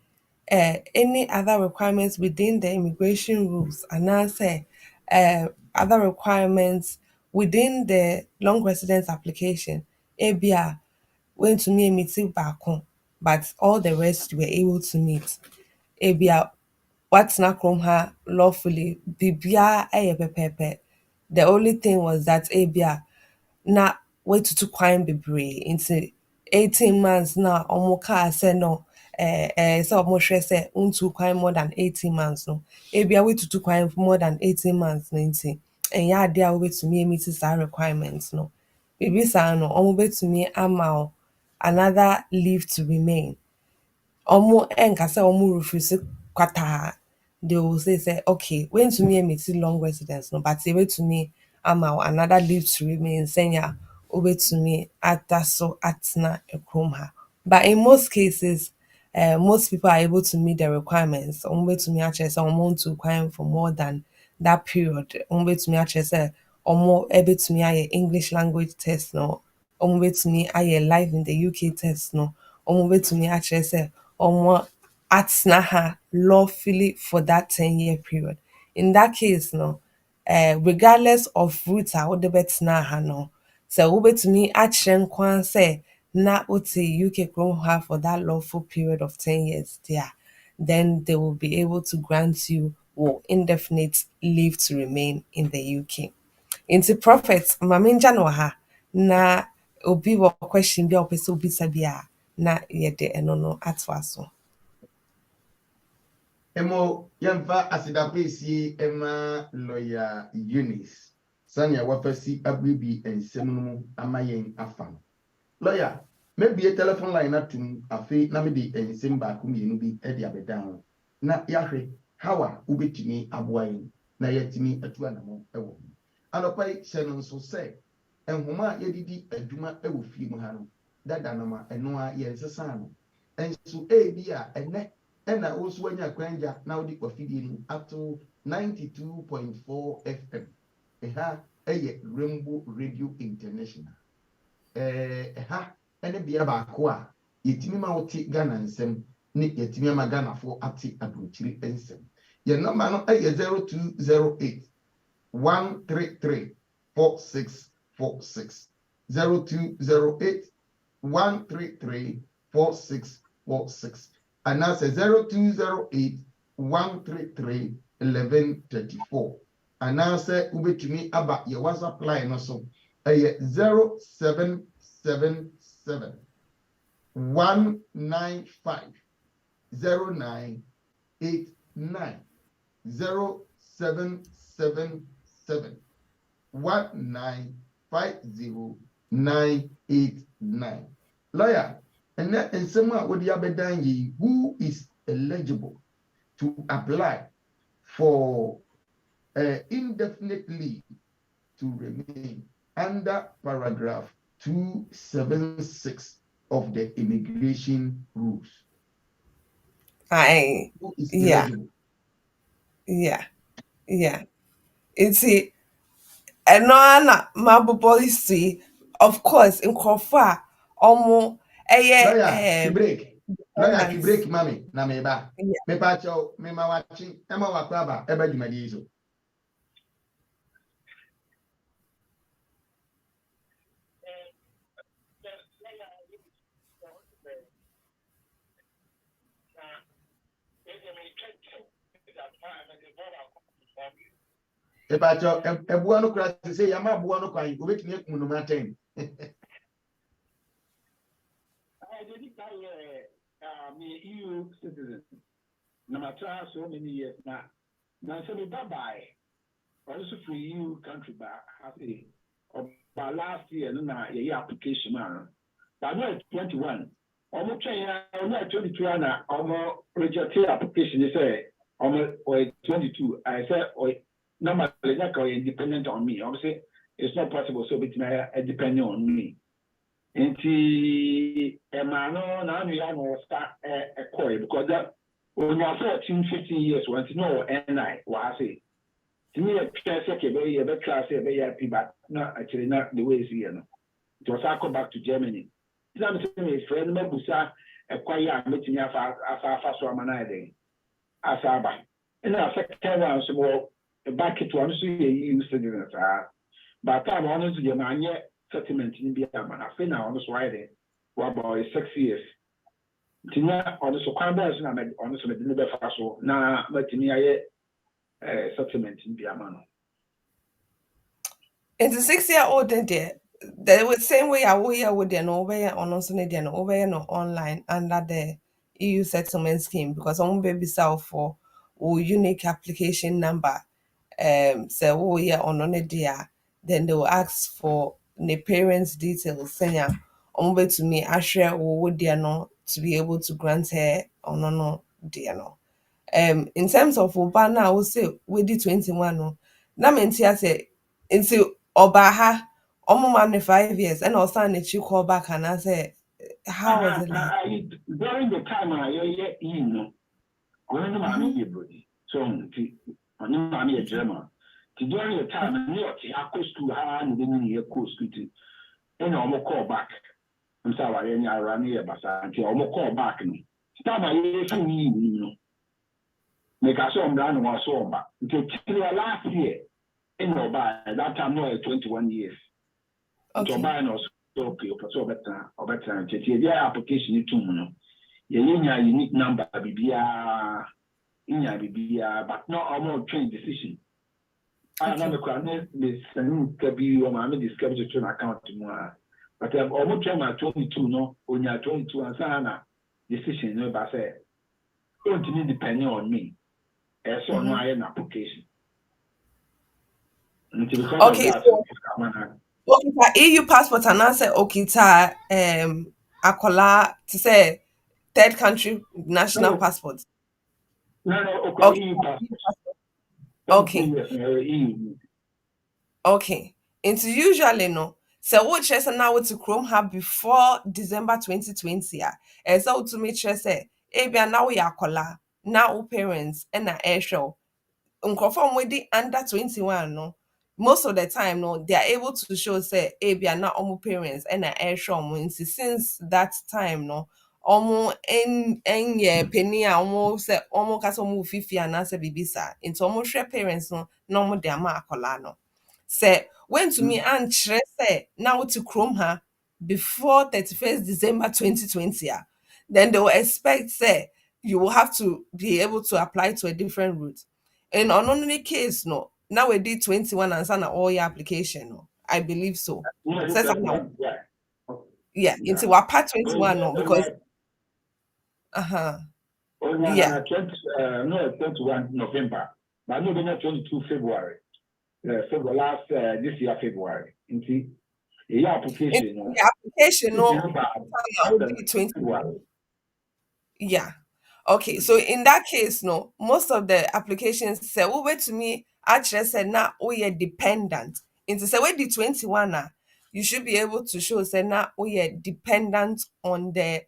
any other requirements within the immigration rules, and I say other requirements within the long residence application, ABR went to me meeting back home, but all the rest were able to meet. ABR what's not from her lawfully, Bibia pepepe. The only thing was that ABR na watutu kwan bebree nti 18 months na ɔmo kaa sɛ no sɛ ɔmo hwɛ sɛ ntu kwan more than 18 months no ebia watutu kwan for more than 18 months no nti ɛnyɛ adeɛ a wobɛtumi meet saa requirements no biribi saa no ɔmo bɛtumi ama wo another leave to remain ɔmo ɛnka sɛ ɔmo refuse kwataa they will say okay wentumi emiti long residence no but ebetumi ama wo another leave to remain sɛnya obetumi ata so atena ekrom ha but in most cases most people are able to meet the requirements ɔmo betumi akyerɛ sɛ ɔmo ntu kwan for more than that period ɔmo betumi akyerɛ sɛ ɔmo ebetumi ayɛ English language test no ɔmo betumi ayɛ live in the UK test no ɔmo betumi akyerɛ sɛ ɔmo atena ha lawfully for that 10-year period. In that case, no, regardless of route a wode bɛtena ha no, sɛ wobɛtumi akyerɛ nkwan sɛ na wote UK kurom ha for that lawful period of 10 years there, then they will be able to grant you indefinite leave to remain in the UK. Nti prophet, mamengya no wɔ ha na obi wɔ question bi a ɔpɛ sɛ obisa bi a na yɛde ɛno no atoa so. Emo yemfa asidapesi ema lawyer Eunice sanya wafasi abribi ensem no amayen afam lawyer maybe a telephone line atum afi na me di ensem ba ku mienu bi e di abedan na yahwe hawa ubetimi aboayin na yetimi atu anamo ewo anopai hye no nso se enhoma yedidi adwuma ewo fie mu ha no dada no ma eno a yensesa no enso bi a ene and I also when you kwanja now the feeding up to 92.4 FM. Rainbow Radio International. And be about Kwa, Yetimima Oti Ghana and Sem, Nick Yetimima Ghana for Ati Abuchiri and Sem. Your number no 0208 133 4646 0208 133 4646. And now say 0208 133 1134. And now say ube to me about your WhatsApp line also. 0777 195 0989 0777 195 0989. Lawyer. And that in someone with the who is eligible to apply for indefinite leave to remain under paragraph 276 of the immigration rules. Who is eligible? Yeah. It's a no my policy, of course, in Kofa almost. Lawyer, break, mommy. Na meba. Me pacho, me ma watching, Emma Wakwaba, eba jumadizo. E pacho, ebuano kura se yama buano kwa yi, obeti ne kunu ma 10. Me EU citizen. No matter so many years now. Now say me bye. Also for EU country back. I say about last year na year application man. But no 21. Almost 22 na almost rejected application. They say almost 22. I say normally that are independent on me. Obviously it's not possible so it's depending on me. Nti emano na anu ya no start a coy because that when you are 14 15 years once no NI wa say to me a say ke be class be happy but not actually not the way is here no it was I come back to Germany that me say friend me busa acquire meeting as so manade asaba. And I second one so back to one so you citizens are. But I'm honest with you, man, yet settlement in the man. I think now on this Friday, what about 6 years? Tina on the Sokanda, and I'm honest with the Faso. Now, but me, I settlement in the man. It's a 6-year-old there. The same way I will hear with the over on also Canadian over no online under the EU settlement scheme because on baby sell for or unique application number. So oh yeah on there, then they will ask for the parents' details. Saying on to me, I share or would dear no to be able to grant her or no dear no. In terms of Obana, I would say we did 21 no. Na menti say into Obaha almost 5 years and also you call back and I say how was it like? During the time I you know, when I'm everybody. So I'm a German. During the time I go school and then you go school to and I'm call back. I'm sorry, I ran here, but until I'm call back. Start my you know. Make us on down one so back. Until last year, in that time, no 21 years. Okay. Okay, so better. Yeah, application to no. Yeah, unique number, BBA, but not almost train decision. I don't know this can be on my discovery to turn account to more. But I've almost trained my 22, no, when you're 22 and sana decision, no, but say, don't need depending on me. So no, I an application. Okay, so EU passport and I say okay akola to say third country national passport. No, okay, Okay. EU passport. Okay. Okay. Into usually no. So what chess now to Chrome have before December 2020 and so to make sure say ebia now we akola now parents and na air show conform with the under 21 no most of the time no they are able to show say ebia na omo parents and na air show since that time no omo en ye penny omo say omo kaso omo fifi anase bibisa into omo share parents no omo de ama akola no say when to me and chere say now to chrome her before 31st December 2020 then they will expect say you will have to be able to apply to a different route. In on only case, no. Now we did 21 and send all your application, no. I believe so. Says yeah, into our part 21, no, because yeah. 21 November, but no, 22 February. February last this year February. Into the application, no. The application, no, 21. Yeah. Okay, so in that case, no, most of the applications say, oh, wait to me, actually said, now, oh, you're dependent. Into say, wait, the 21, you should be able to show, say, now, oh, you're dependent on the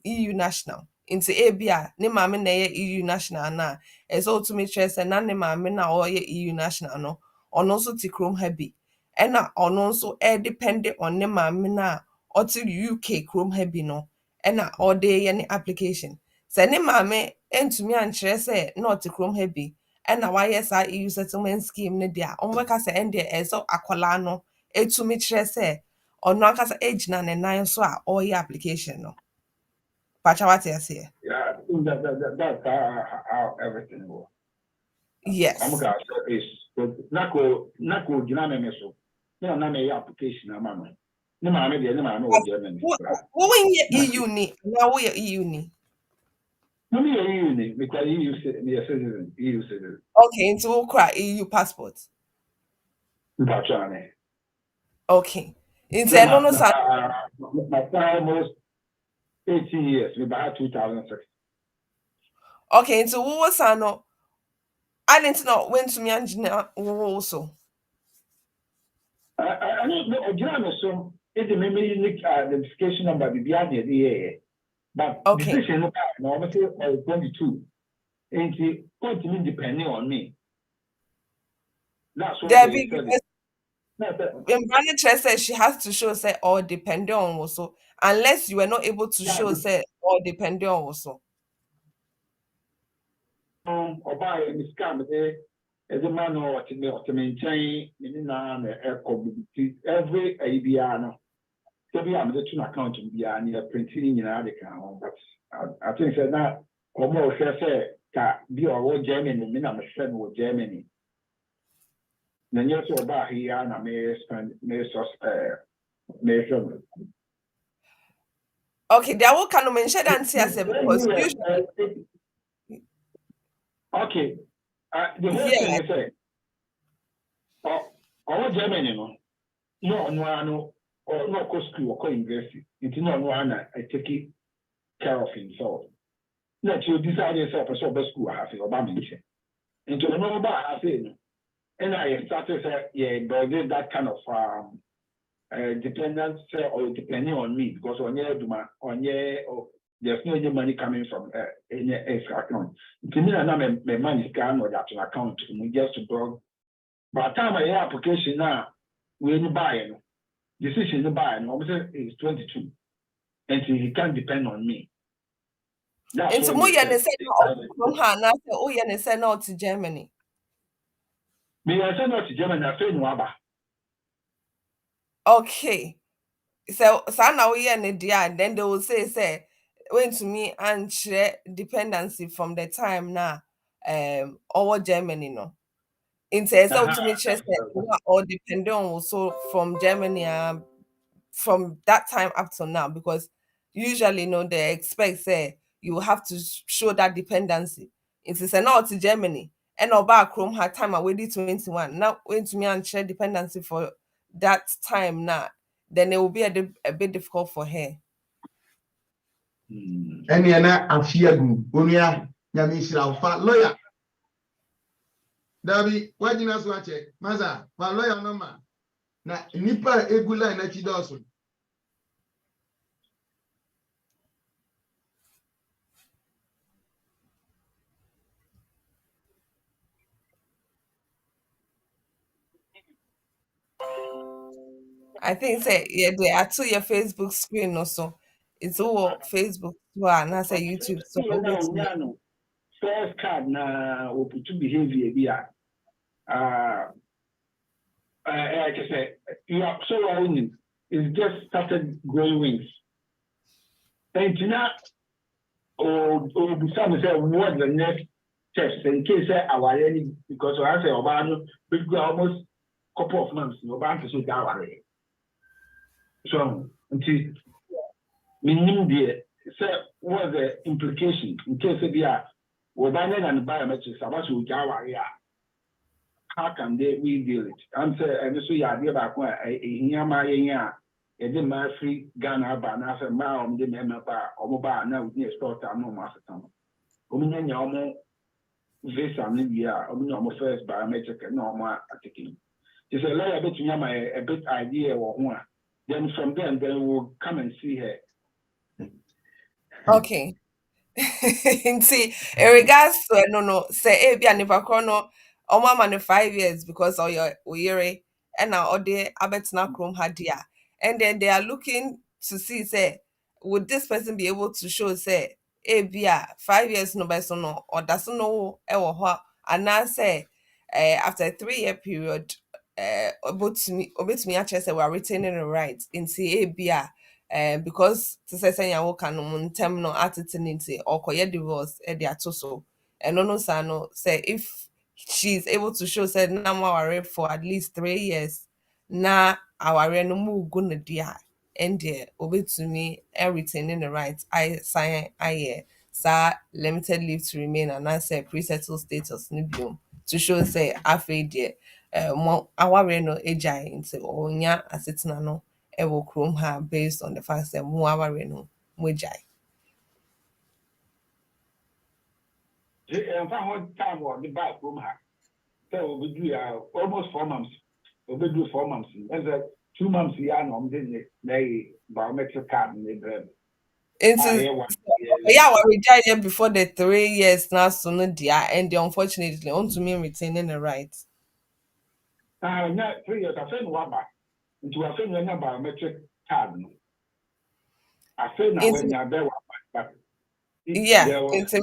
EU national. Into ABA, ne mame na EU national, na, it's all to me, say, na ne mame na, oh, EU national, no, on also to Chrome Heavy. And on also dependent on ne mame na, or to UK Chrome Heavy, no. Ena all day any application. Sɛ ne maame ntumi ankyerɛ sɛ na ɔte kurom ha bi ɛna wayɛ saa EU settlement scheme ne deɛ ɔmo bɛka sɛ ɛndeɛ ɛsɛ akwadaa no etumi kyerɛ sɛ ɔno ankasa egyina ne nan so a ɔreyɛ application no. Pacha wate aseɛ. Yeah, I think that's how everything works. Yes. I'm gonna say is nako gyina me so. Na me application ama no. Ne maame deɛ ne maame wɔ Germany. Wo yɛ EU ni na wo yɛ EU ni. No me EU ni because EU citizen. Okay, into wo kura EU passport. Mpatwa Okay. Into ɛno no sa. My almost 18 years. We about 2006. Okay, into wo was ano. I didn't know when to me and also. I don't know. German so it's a unique identification number. The but okay. Decision no, I'm say 22. And it continue depending on me. That's what they said. Brandon said she has to show say or depending on also, unless you were not able to show say or depending on also. Or buy a scam as a man or to maintain every ABR. So be I'm the two account to be near printing in our account, but I think that now or more say be or Germany, and I'm a friend with Germany. Then you're so about here and I may spend measure. Okay, there will kind of mention and see as because usually Okay, the whole yeah. thing is or Germany, no, or no co school or university. It's not one I take care of himself. Let you decide yourself a sort of school I have or Bamington. Into the number I say, and I started but that kind of dependence or depending on me because on there's no money coming from any extra account. To me, I'm my money scan or that account just to blog. By the time I have application now, we buy decision to buy and is 22. And so he can't depend on me. And so more you say from her now say oh you say no to Germany. Me I send out to Germany I say no. Okay. So now we are in the and then they will say when to me and share dependency from the time now over Germany no. In say so to me just or depending on also from Germany from that time up to now because usually they expect say you have to show that dependency. It is not to Germany and about Chrome had time already 21. Now when to me and share dependency for that time now, then it will be a bit difficult for her. Any afia group, Unia, Yamishra, lawyer. Dabi, what you know, Maza, my lawyer number. Na nipa egula na chidoso. I think say yeah, they are to your Facebook screen also. It's all Facebook and I say YouTube. So first card na to behavior like I say, you are so owning. It's just started growing wings. And now, or some say what the next steps in case our any because I say Obama we go almost couple of months. Obama to say that so until meaning the say what the implication in case they are Obama and biometrics about to Java. How can we deal it? I'm saying, and so yeah, dear back when I didn't my free Ghana banana for my the member or mobile now near store time no master time. Ominya Yamo visa Libya, Ominya first biometric and no more taking. It's a layer bit a bit idea or one. Then from then we'll come and see her. okay. See, in regards to no, say be an no, or mama no 5 years because of your weary and now or they abetna chrome hadia. And then they are looking to see say would this person be able to show say be 5 years no by so no or doesn't know and now say after a 3-year period about me actually say we are retaining the right in see because to say say yawo kan no ntem no atete nti okoye divorce e dey ato so eno no sa no say if she's able to show say na ma ware for at least 3 years na aware no mu gu no dia and there obetumi retaining the right I sign sa limited leave to remain and I say pre-settled status no biom to show say afei there mo aware no ejai nti onya asetena no ewo chrome ha based on the fact that mo aware no mo ejai. And found time or the back room. So we do almost 4 months. We do 4 months. And 2 months here, no, they biometric card in the Yeah, we ejai before the 3 years now so no dia and unfortunately on to me retaining the right. Not 3 years. I said, Waba. Into a thing when biometric card. I said, now when you're there, but yeah, there was. into me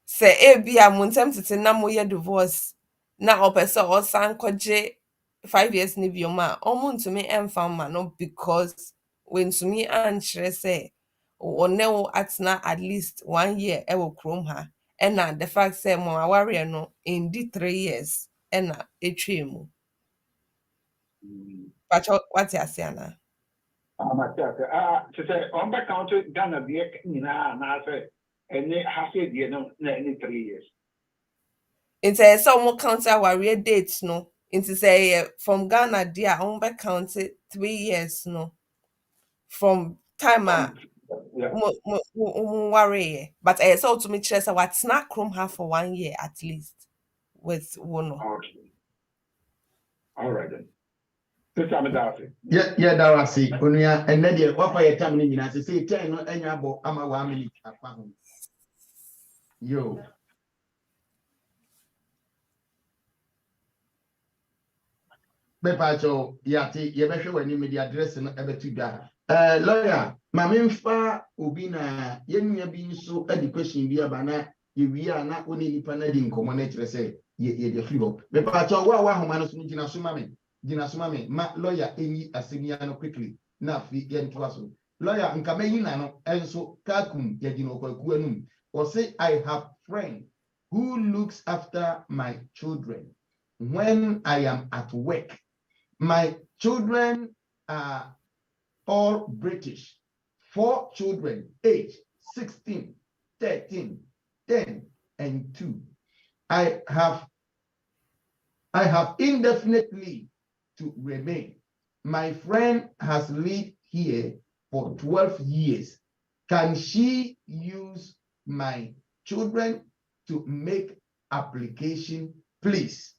say ebia mo ntem tete na mo ye divorce na opese o san koje 5 years ni bi ma omo ntumi emfa ma no because when tumi ankyere say one wo atna at least 1 year e wo krom ha na the fact say mo aware no in the 3 years na etwe mu pacho what you say na To say, on back counter, Ghana, the Nina, and I said, and they have said, any 3 years. into some counter warrior dates no into say from Ghana dia on back counted 3 years no from time Yeah. worry but so to me chess what snack room have for 1 year at least with one Okay. All right then. This time it's out. Yeah, that was it. Onua and then the what your time ni nyina say 10 no enya bo ama 1 minute afa ho. Yo. Bepacho yati ye behwe wani media address no ebetu da. Lawyer, mamemfa obi na yenua bi nso education bi abana ye wi ana oni nipa na di nkomo na kire say ye de free up. Bepacho wa homa no so gina so mame ma lawyer enyi asemia no quickly na fi ye ntoa so. Lawyer nkama yi na no enso kakum ye gina okwaku anum. Or say I have friend who looks after my children when I am at work. My children are all British. 4 children, age 16, 13, 10, and 2. I have indefinite leave to remain. My friend has lived here for 12 years. Can she use my children to make application, please?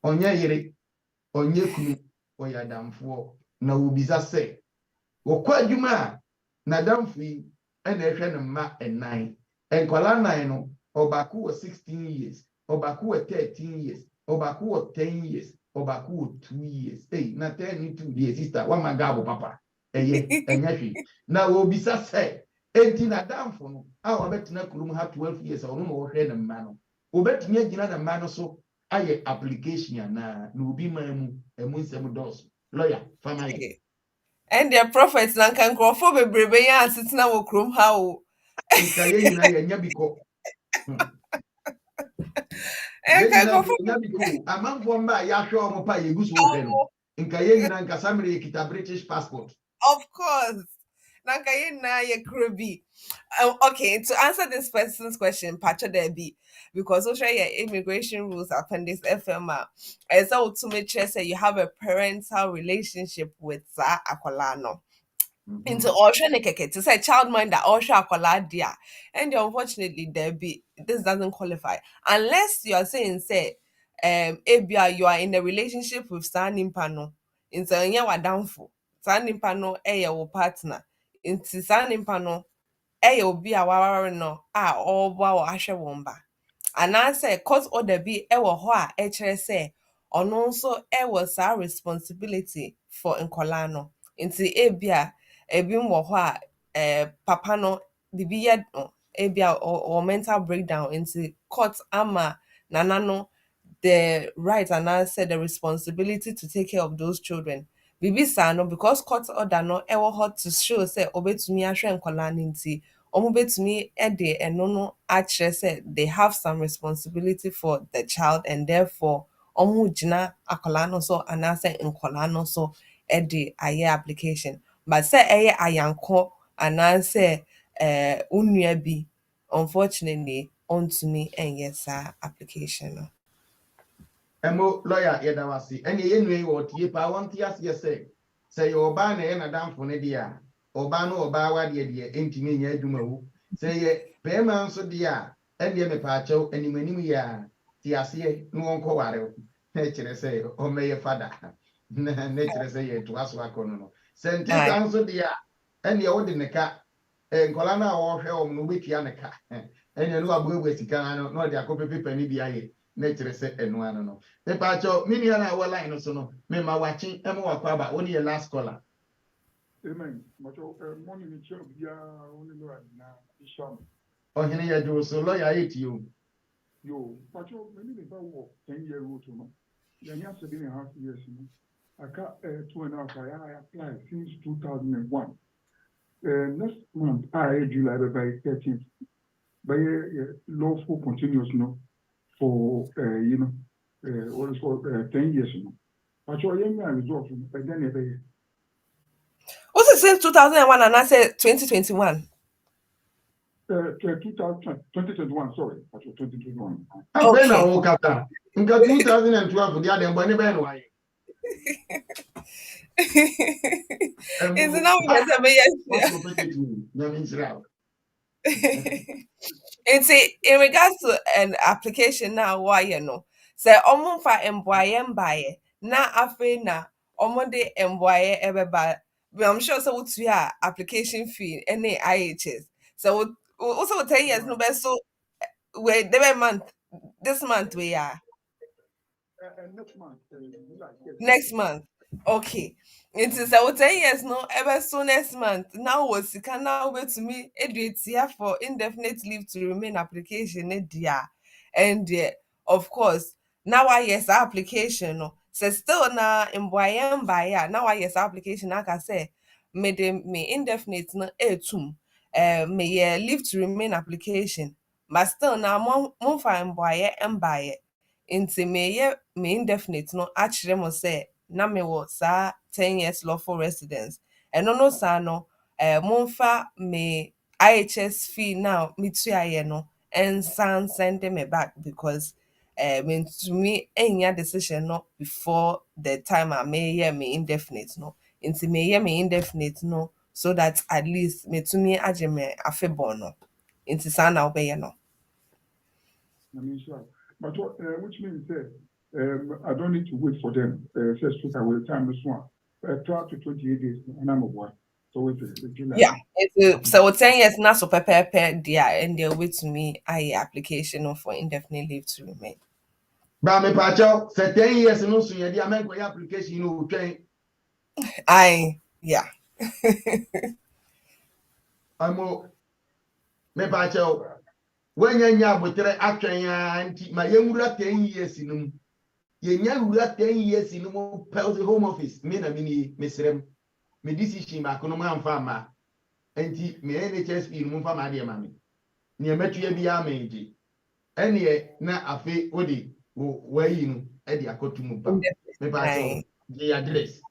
Onya yere. Onye kunu oyadamfo na ubisa se wokwa adwuma na damfo yi na ehwe ne ma enan enkwala nan no obaku wo 16 years obaku wo 13 years obaku wo 10 years obaku wo 2 years na 10 ni 2 years sister wa magabo papa enyahwe na ubisa se enti na damfo no a obetina kulum ha 12 years ono no hwe ne ma no obetumi agina na ma no so aye application na ubi mamu ensem dos lawyer family and their prophets na kan crofo bebrebe ya asitna wo krom ha o nka ye nyina ye nya biko kan crofo nya biko amanfo mba ya hwe omo pa ye guso hwe no nka ye nyina nka samre kita British passport of course nanka ye na ye krobi. Okay, to answer this person's question, Pacha Debbie, because also your immigration rules appendix FMA, as I to make sure say you have a parental relationship with Akolano. Into Osha Nekeke to say child minder Osha Akola dia. And unfortunately, Debbie, this doesn't qualify. Unless you are saying say Abia, you are in a relationship with Sanim Pano. In Sanya Wadamfu. Sanim Pano your partner. Into Sanim Pano obi a waware no a ɔboa wɔ ahwɛ wɔn ba anaasɛ court order bi wɔ hɔ a ɛkyerɛ sɛ ɔno nso wɔ saa responsibility for nkɔlaa no nti ebi wɔ hɔ a papa no bibi yɛ no ebi or mental breakdown nti court ama nana no the right anaasɛ the responsibility to take care of those children. Bibi saa no because court order no ɛwɔ hɔ to show sɛ obetumi ahwɛ nkɔlaa no nti ɔmo betumi de ɛno no akyerɛ sɛ they have some responsibility for the child and therefore ɔmo gyina akɔlaa no so anaasɛ nkɔlaa no so de ayɛ application but sɛ ɛyɛ ayanko anaasɛ onua bi unfortunately ɔntumi nyɛ saa application no. emo lawyer yeda wasi ene ye nwe wo tie pa won tie ase say your oba na ye na damfo ne dia oba no oba wa de entimi nya adwuma wu say ye pema nso dia ene me pa achew animanim ya tie ase no wonko ware na kire say o meye fada na kire say ye to aso akono no senti nso dia ene wo de neka nkola na wo hwe o no betua neka ene no abuebu sika no de akopepe pani bia ye nature say and one no. The pacho million hour line so no. Me ma watching Emma Wakwaba only your last caller. Amen. But morning in church, only know now. Isham. Oh, here you do so lawyer it you. Yo, but you maybe the work 10-year route, no. Then you have 7.5 years, you know. I got 2.5. I applied since 2001. Next month, July by 13th. By lawful continuous, no, for what is called 10 years, no. But you are results, by then every. What's it since 2001 and I said 2021? 2021, sorry, 2021. I'm going to walk up that. In 2012, the other one, never why. It's now in regards to an application now, why you know, say for employer na afe na de employer ever by. I'm sure so what's your application fee any IHS. So also 10 years no best so wait this month we are. Next month, Next month. Okay. It is I 10 years no ever so next month. Now was you can now wait to me here for indefinite leave to remain application dear. And of course, now I yes application no. So still na mboyem buyer. Now I yes application like I say me indefinite no etum me leave to remain application. But still na mon fa mboye embaye. Nti me indefinite no akyerɛ mo sɛ na mewɔ saa 10 years lawful residence ɛno no saa no momfa me IHS fee now metuaeɛ no ɛnsan send me back because mentumi anya decision no before the time a meyɛ me indefinite no nti meyɛ me indefinite no so that at least metumi agye me afebɔɔ no nti saa na wobɛyɛ no. I mean, sure. But which means I don't need to wait for them. First week I will time this one. 12 to 28 days, and I'm a boy. So it's July. Yeah, so 10 years now, so prepare dear, and they'll wait to me. I application for indefinite leave to remain. But me pacho, say 10 years no so ye dia men application no twen. Yeah. Amo me pacho when nya abotre atwen anti ma yewura 10 years no ye nya wura 10 years no pelse home office me na me mesrem me decision ba kono ma amfa ma anti me NHS fee no mfa ma de ma me ne matua bia ma eji ene na afi odi wayi no e de akotumu ba me pacho the address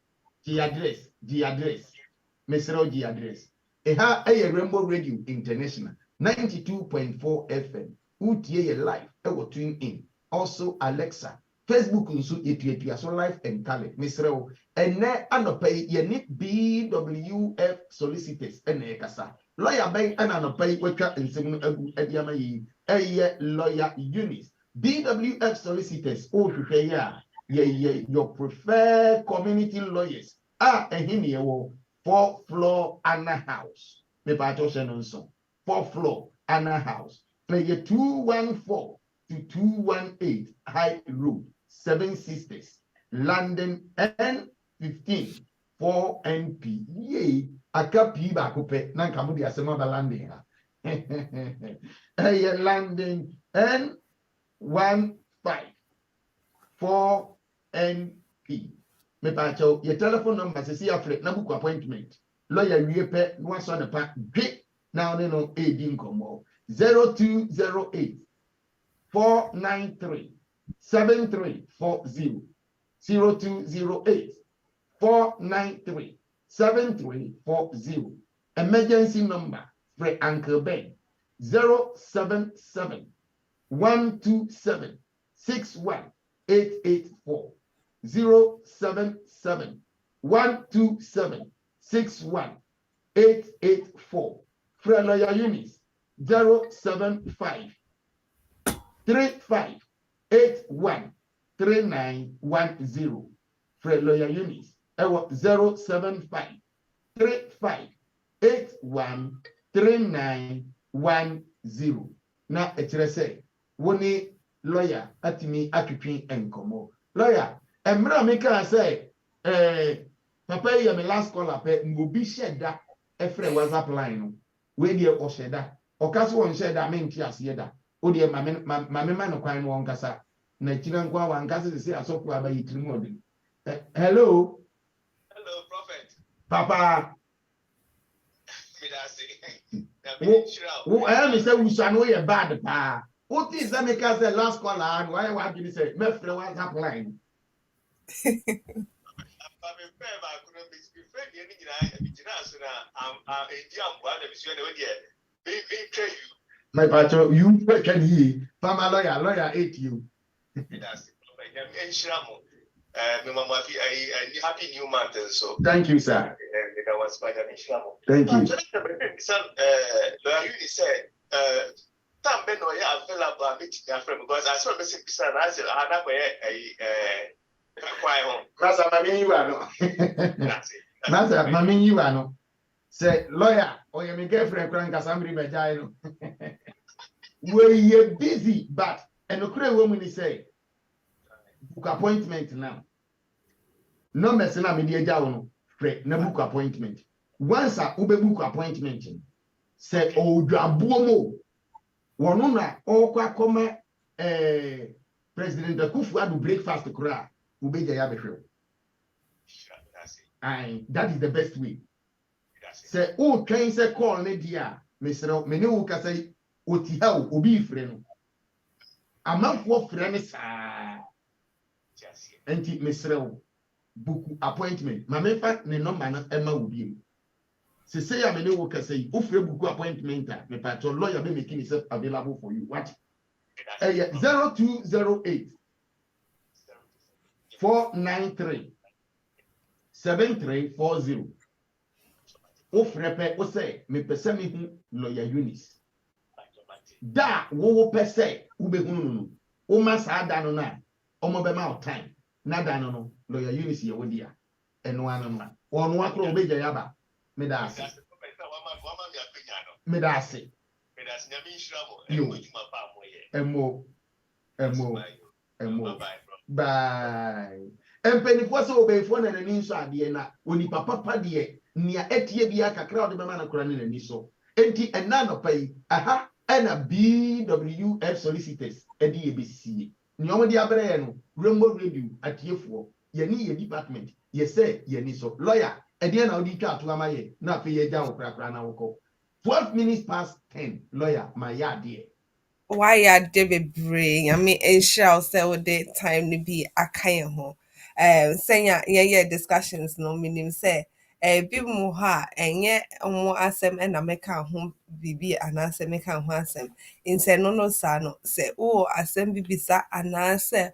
mesrem the address ha aye Rainbow Radio International 92.4 FM. Utie ye live. Ewo tune in. Also Alexa. Facebook nso etuatua so live and color. Misreo. Ene anopai ye ni BWF Solicitors ene kasa. Lawyer bay anopai wetwa nsem no agu adiama yi. Eye lawyer Eunice. BWF Solicitors o hwehwe ya ye your preferred community lawyers. Ehini ye wo 4th floor Anna House. Me pa to se no nso. 4th floor, Anna House. Play 214 to 218 High Road, 7 Sisters, London N15 4NP. Yay, akapi ba kupe nanka mudi asema ba London ha. London N15 4NP. Me pa cho your telephone number se si afre na book appointment. Lawyer wie pe no so ne pa dwe. Now they know 0208 493 7340 0208 493 7340. Emergency number for Uncle Ben 077 127 61884 077 127 61884. Friend lawyer Eunice 075 35 81 3910. Friend lawyer Eunice 075 35 81 3910. Now it's say woni lawyer atimi atwitwe enkomo lawyer emra me kan say papa ye me last call up ngobi sheda efre WhatsApp line no we die o sheda o kaso won sheda me nti ase da o die ma me no kwan no won kasa na kira nkwa wan kasa se asofo abayi tirimu odi hello prophet papa Wo I am say we shall know you bad pa. What is that make us the last caller and why want you say me free WhatsApp line. My patro, you can hear. Pama lawyer ate you. Happy new month. So thank you, sir. That was my thank you. Eunice said, because I saw Mr. Pisan, I said, I have Master Mami, you are no. Master Mami, you are no. Say, lawyer, or your girlfriend, Cassandra Bajano. We're busy, but and the clear woman say, book appointment now. No messing up media down, no book appointment. Once a ube book appointment, say, oh, Drabuomo, Wanuna, or Kwakoma, President Kufu breakfast to cry, ube Jayabe. And that is the best way. Say, oh, train say call Nedia, Mr. Menu Casay, Otihau, Obi friend. A month for friends, anti Mr. Book appointment. Mamefa ne number na Emma Ubi. Se say I may work say, Ufre book appointment, me patro lawyer be making himself available for you. What? 0208 493 7340. Ufre pe say me pese me hu lawyer Eunice. Da wo pese ube hunu. O ma sa da no na. Omo be ma time. Nada no lawyer Eunice ye wodia eno anama ono akro obeja yaba medase emo bye empenifo so obefo na nani nso ade na oni papa de nia etie bia kakra ode be ma na kora ne nani so enti enna no pai aha ena BWF Solicitors edi ebisi ni omo di abere no Rainbow Radio atiefo ye ni ye department ye say ye ni so lawyer ede na odi twa to amaye na fe ye ja okrakra na woko 12 minutes past 10 lawyer my yard why are they bebree? I mean, ensure say the time to be akaye ho. Saying yeah discussions no meaning say bi mu ha enye mo asem na meka ho bibi anase meka ho asem inse no sa no say o asem bibisa anase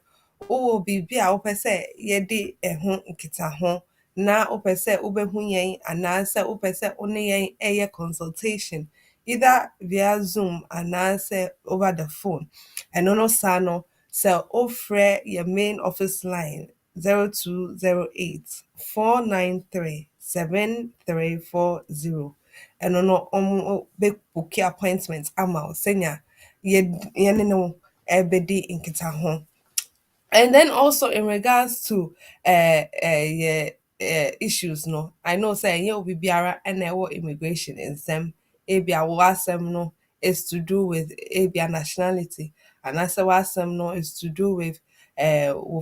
o bibi a opese ye de ho nkita ho na opese obehu yen anase opese one yen eye consultation either via Zoom and answer over the phone. And no sano so offer your main office line 0208 493 7340. And no big bookie appointments amal senior ye no ebedi in kita home. And then also in regards to yeah, issues no I know saying you will be and immigration in some abia wasem no is to do with abia nationality and I say wasem no is to do with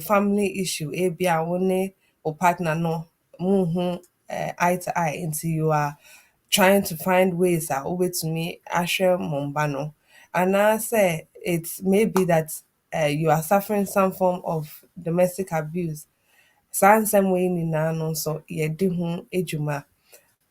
family issue abia one or partner no muhu eye to eye until you are trying to find ways that over to me asher mombano and I say it may be that you are suffering some form of domestic abuse. Saa nsɛm wei nyinaa no nso yɛde ho adwuma.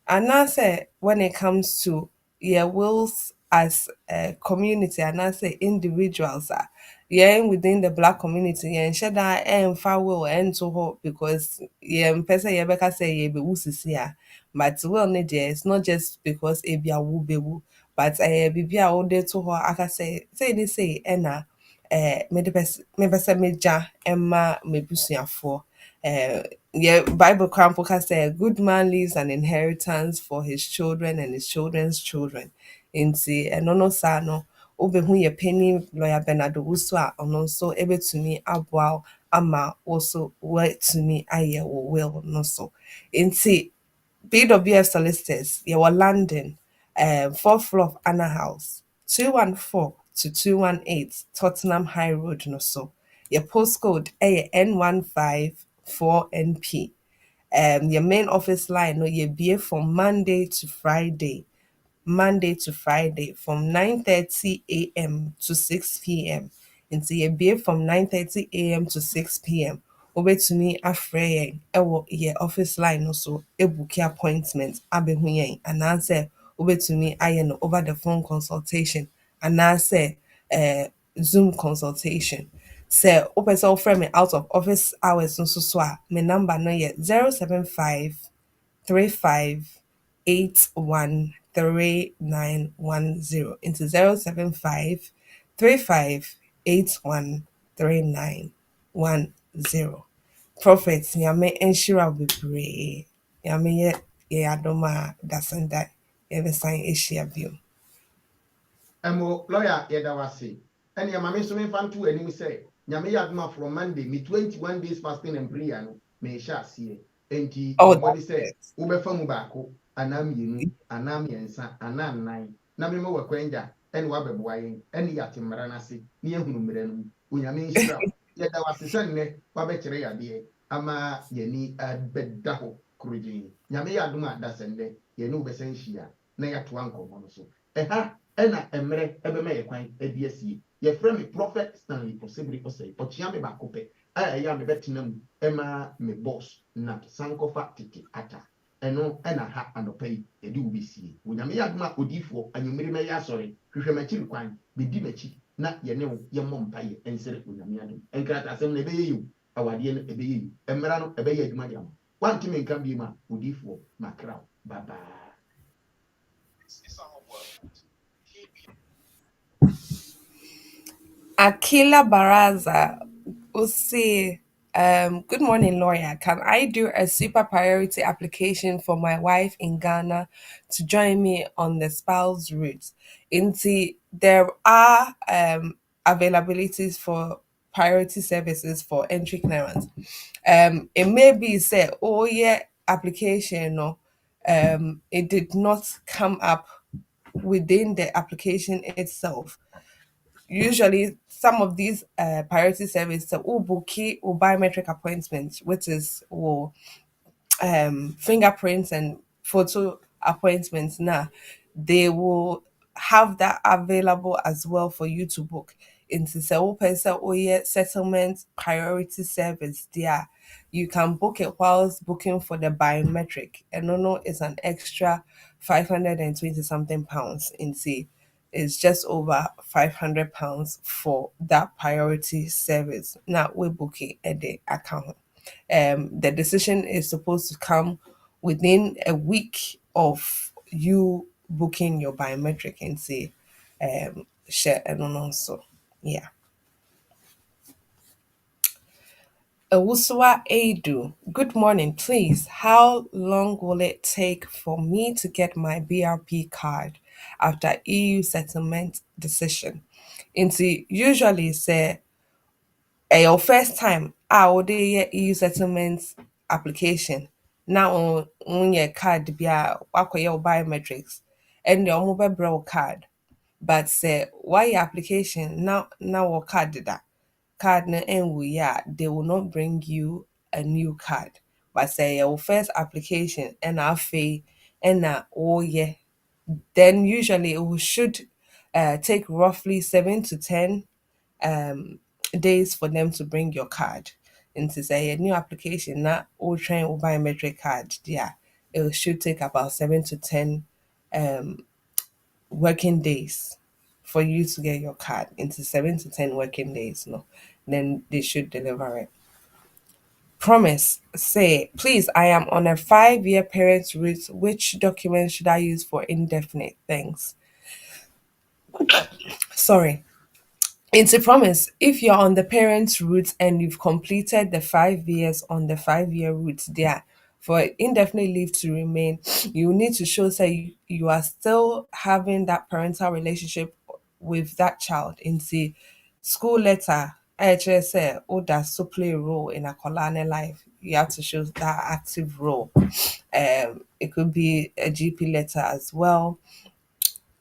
Anaasɛ when it comes to your wills as a community anaasɛ individuals a yɛn within the black community yɛnhyɛ da ɛmfa will ɛnto hɔ because yɛmpɛ sɛ yɛbɛka sɛ yɛbɛwu sisi a but will ne deɛ it's not just because ebi a wo bɛwu but ɛyɛ biribi a wode to hɔ aka sɛ sei ne sei ɛna mepɛ sɛ megya ɛma m'abusuafoɔ. Yeah, Bible crampo say a good man leaves an inheritance for his children and his children's children. Inti enono sano wobɛhu yɛ panyin lawyer Bernard Owusu a ɔno nso ebetumi aboa wo ama wo so woatumi ayɛ wo will no so. Nti BWF Solicitors, yɛwɔ London, 4th floor of Anna House, 214 to 218 Tottenham High Road no so. Your postcode N154NP. Your main office line no you be from Monday to Friday from 9:30 a.m. to 6 p.m. Nti yɛbie from 9:30 a.m. to 6 p.m. Wobɛtumi afrɛ yɛn ɛwɔ yɛ office line no so ebuki appointment abɛhu yɛn anaasɛ wobɛtumi ayɛ no over the phone consultation anaasɛ Zoom consultation. Sɛ wopɛ sɛ wofrɛ me out of office hours nso so a me number no yɛ 075 35813910 into 075 35813910. Prophets, nyame enshira bebree. Nyame ye adoma dasenda ye sign ehyia bio. Emo lawyer yɛda wase ɛne ɛma me nso memfa nto anim sɛ nyame yɛ adoma from Monday me 21 days fasting and prayer no mehyɛ aseɛ enti mmɔde sɛ wobɛfa mu baako anaa mmienu anaa mmiɛnsa anaa nnan na mema wakwanya ɛne wabɛboa yɛn ɛne yɛate mmara no ase ne yɛhunu mmerɛ no mu onyame nhyira wo yɛda wase sɛ nnɛ wabɛkyerɛ yadeɛ ama yɛni abɛda hɔ korogyen nyame yɛ adom a da sɛ nnɛ yɛne wobɛsɛ nhyia na yɛatoa nkɔmmɔ no so ɛha ɛna mmerɛ ɛbɛma yɛ kwan adi asie yɛfrɛ me prophet Stanley Osebiri Osei ɔkyea me baako pɛ a ɛyɛ a mebɛtena mu ɛma me boss na sankɔfa tete ata ɛno ɛna ha anɔpa yi yɛde wo bɛsie onyame yɛ adom a odiifoɔ anwummere mɛyɛ asɔre hwehwɛ m'akyiri kwan bɛdi m'akyi na yɛne wo yɛmmɔ mpayɛ ɛnsere onyame adom ɛnkratasɛm no ɛbɛyɛ yiw awadeɛ no ɛbɛyɛ yiw mmara no ɛbɛyɛ adwuma de ama wantumi nka bio ma odiifoɔ makra wo babaa. Akila Baraza will say, good morning, lawyer. Can I do a super priority application for my wife in Ghana to join me on the spouse route? There are availabilities for priority services for entry clearance. It may be said, oh yeah, application, no, it did not come up within the application itself. Usually some of these priority services will book or biometric appointments, which is or fingerprints and photo appointments now, they will have that available as well for you to book into settlement priority service there. You can book it whilst booking for the biometric, and no, it's an extra 520 something pounds into it's just over £500 for that priority service. Now we're booking at the account. The decision is supposed to come within a week of you booking your biometric and say share and also yeah. Ewuswa Edu, good morning. Please, how long will it take for me to get my BRP card after EU settlement decision? Usually say your first time wode yɛ EU settlement application na wonyɛ card bi a wakɔyɛ wo biometrics ɛnna ɔmo bɛbrɛ wo card, but sɛ wayɛ application na wɔ card no ɛnwuyi a they will not bring you a new card, but sɛ your first application ɛna afei ɛna woyɛ, then usually should take roughly 7 to 10 days for them to bring your card. And to say a new application, not all train or biometric card, yeah, it should take about 7 to 10 working days for you to get your card. Into 7 to 10 working days, no, then they should deliver it. Promise, say, please, I am on a 5-year parents route. Which document should I use for indefinite? Thanks. Sorry. It's a promise. If you're on the parents' route and you've completed the 5 years on the 5-year route, there for indefinite leave to remain, you need to show that you are still having that parental relationship with that child. Into school letter, I actually say, oh, that's to play a role in a colonial life. You have to show that active role. It could be a GP letter as well.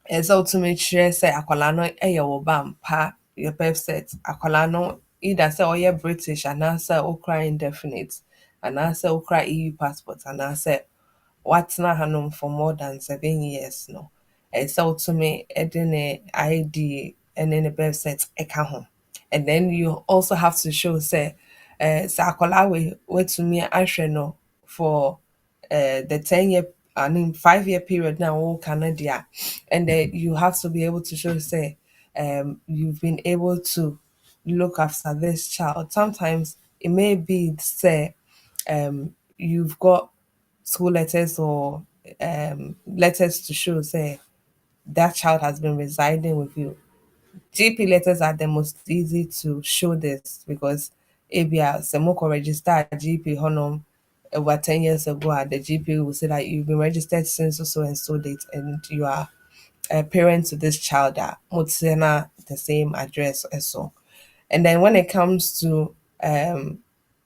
It's also to make sure say akwala no ɛyɛ wo ba mpa your birth cert akwala no either say ɔyɛ British anaasɛ okra indefinite anaasɛ okra EU passport anaasɛ watena hanom for more than 7 years no. Ɛsɛ wotumi ɛde ne ID ɛne ne birth cert ɛka ho. And then you also have to show say sɛ akwala wei watumi ahwɛ no for the 10 year, I mean 5 year period now all Canada, and then you have to be able to show say you've been able to look after this child. Sometimes it may be say you've got school letters or letters to show say that child has been residing with you. GP letters are the most easy to show this because ABR Semoko registered GP honum over 10 years ago, the GP will say that you've been registered since so and so date and you are a parent to this child that Mutsena the same address as so. And then when it comes to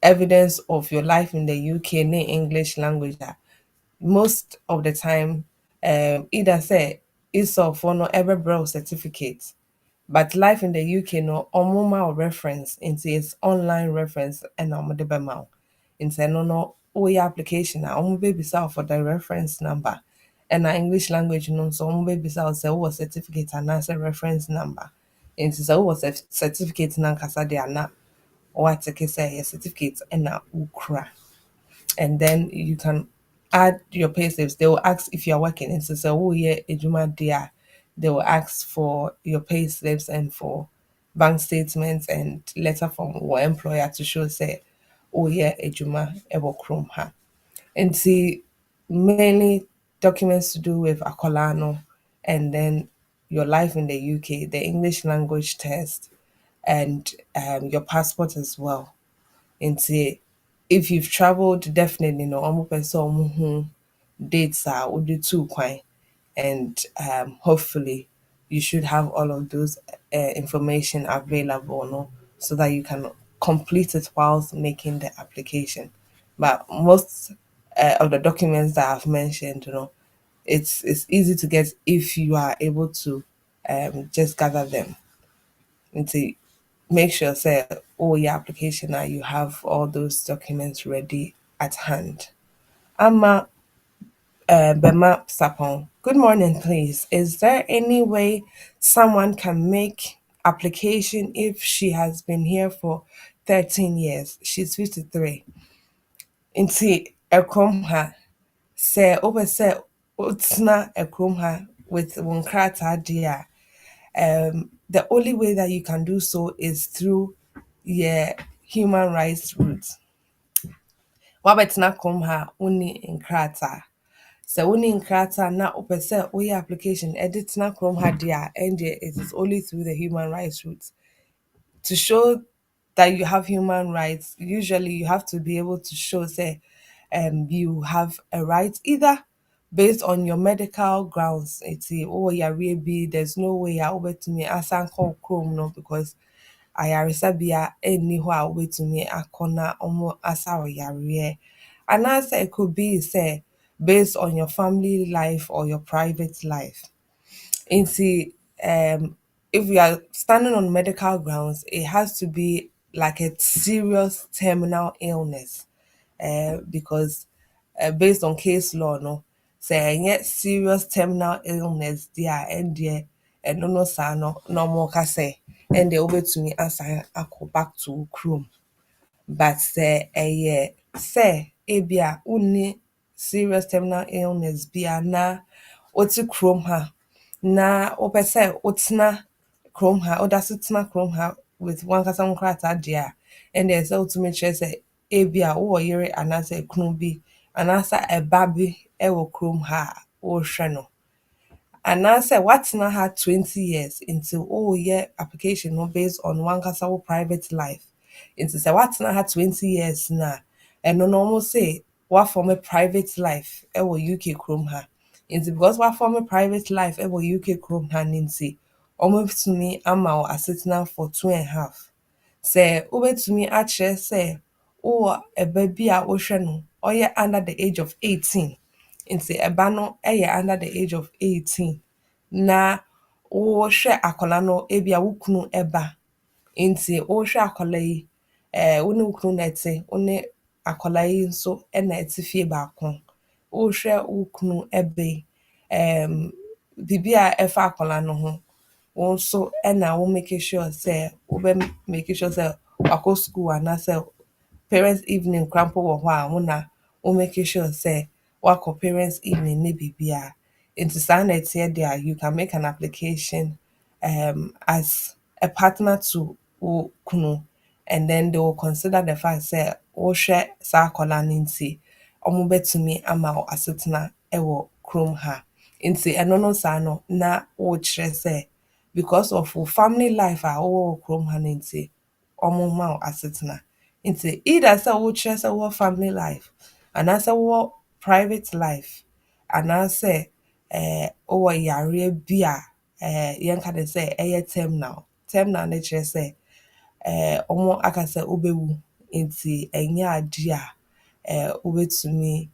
evidence of your life in the UK in English language, most of the time either say it's of no ever bro certificate. But life in the UK no omuma reference into its online reference and the bema. Into no your application na omo baby for the reference number. And na English language no so omo baby say what certificate and answer reference number. Into so what certificate na kasa de ana what take say a certificate and na ukra, and then you can add your payslips. They will ask if you're working. And so, oh yeah, ejuma dia. They will ask for your payslips and for bank statements and letter from your employer to show say, oh yeah, ejuma ever chrome ha. And see mainly documents to do with Akolano and then your life in the UK, the English language test, and your passport as well. Nti if you've traveled, definitely no ɔmo pɛ sɛ ɔmo ho dates a wode too kwan, and hopefully you should have all of those information available no, so that you can complete it whilst making the application. But most of the documents that I've mentioned, it's easy to get if you are able to just gather them. Into make sure say all your application now you have all those documents ready at hand. Ama Bema Sapon. Good morning, please. Is there any way someone can make application if she has been here for 13 years? She's 53. Inti ekrom ha se obe se utna ekrom ha with wonkrata dia. The only way that you can do so is through your human rights route. Wabɛtena kurom ha wonni nkrataa. Sɛ wonni nkrataa na wopɛ sɛ woyɛ application ɛde tena kurom ha deɛ a, ɛndeɛ it is only through the human rights route. To show that you have human rights, usually you have to be able to show say you have a right either based on your medical grounds. It's oh yeah really there's no way I over to me asan call chrome no because ayaresabia any who are over to me akona omo asa oyare. And as it could be say based on your family life or your private life. Into if we are standing on medical grounds, it has to be like a serious terminal illness. Because based on case law, no, say any serious terminal illness, there and there, and no sa no more can say, and they over to me as I go back to Chrome. But say a year, say ebia unni serious terminal illness bia na oti Chrome ha na wopɛ sɛ wotena kurom ha woda so tena kurom ha with wankasa wo nkrataa deɛ a ɛnna ɛsɛ sɛ wotumi kyerɛ sɛ ebi a wowɔ yere anaasɛ kunu bi anaasɛ ɛba bi ɛwɔ kurom ha a worehwɛ no, anaasɛ watena ha 20 years nti woyɛ application no based on wankasa wo private life. Nti sɛ watena ha 20 years na ɛno no ɔmo say waform a private life ɛwɔ UK kurom ha. Nti because waform a private life ɛwɔ UK kurom ha no nti ɔmobɛtumi ama wo asetena for 2.5. Sɛ wobɛtumi akyerɛ sɛ wowɔ ɛba bi a wohwɛ no ɔyɛ under the age of 18, nti ɛba no ɛyɛ under the age of 18, na wohwɛ akwadaa no ebi a wo kunu ɛba, nti wohwɛ akwadaa yi wo ne wo kunu na ɛte, wo ne akwadaa yi nso ɛna ɛte fie baako, wohwɛ wo kunu ɛba yi, biribi a ɛfa akwadaa no ho, wo nso ɛna wo make sure sɛ make sure sɛ wakɔ school anaasɛ parents evening krampo wɔ hɔ a wo na wo make sure sɛ wakɔ parents evening ne biribiara. Nti saa na ɛteɛ deɛ you can make an application as a partner to wo kunu, and then they will consider the fact sɛ wohwɛ saa akwadaa no nti ɔmo bɛtumi ama wo asetena ɛwɔ kurom ha. Nti ɛno no saa no na wokyerɛ sɛ because of wo family life a wowɔ wɔ kurom ha no nti ɔmo ma wo asetena. Nti either sɛ wokyerɛ sɛ wowɔ family life anaasɛ wowɔ private life anaasɛ wowɔ yareɛ bi a yɛnka de sɛ ɛyɛ terminal no kyerɛ sɛ ɔmo aka sɛ wobɛwu, nti ɛnyɛ ade a wobɛtumi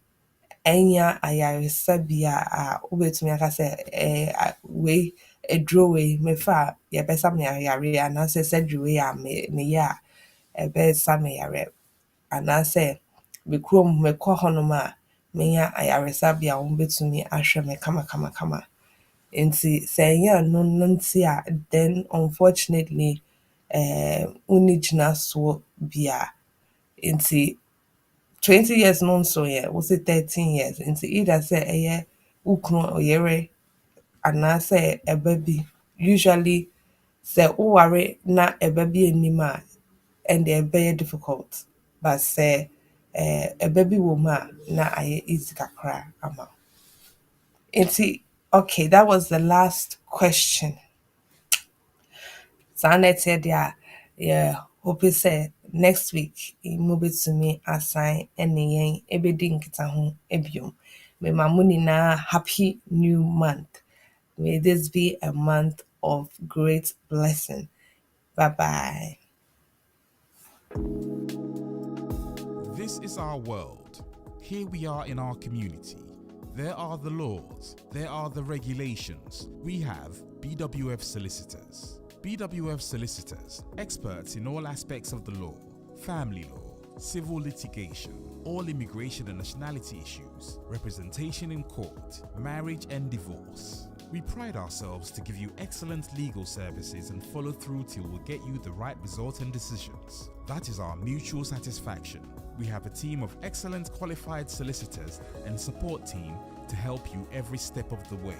anya ayaresa bi a wobɛtumi aka sɛ wei aduro wei mefa a yɛbɛsa me yare anaasɛ surgery wei a meyɛ a ɛbɛsa me yare, anaasɛ me kurom mekɔ hɔnom a menya ayaresa bi a wɔbɛtumi ahwɛ me kama. Nti sɛ ɛnyɛ ɛno no nti a then unfortunately wonni gyina soɔ bia. Nti 20 years no nso yɛ wo sɛ 13 years, nti either sɛ ɛyɛ wo kunu ɔyere anaasɛ ɛba bi, usually sɛ woware na ɛba bi anim a ɛnde ɛbɛyɛ difficult, but sɛ ɛba bi wɔ mu a na ayɛ easy kakra ama wo. Nti okay, that was the last question. Saa na ɛteɛ deɛ a hope sɛ next week mobɛtumi asan ɛne yɛn ɛbɛdi nkitaho biom. Mema mo nyinaa happy new month. May this be a month of great blessing. Bye-bye. This is our world. Here we are in our community. There are the laws. There are the regulations. We have BWF Solicitors. BWF Solicitors, experts in all aspects of the law, family law, civil litigation, all immigration and nationality issues, representation in court, marriage and divorce. We pride ourselves to give you excellent legal services and follow through till we get you the right result and decisions. That is our mutual satisfaction. We have a team of excellent qualified solicitors and support team to help you every step of the way.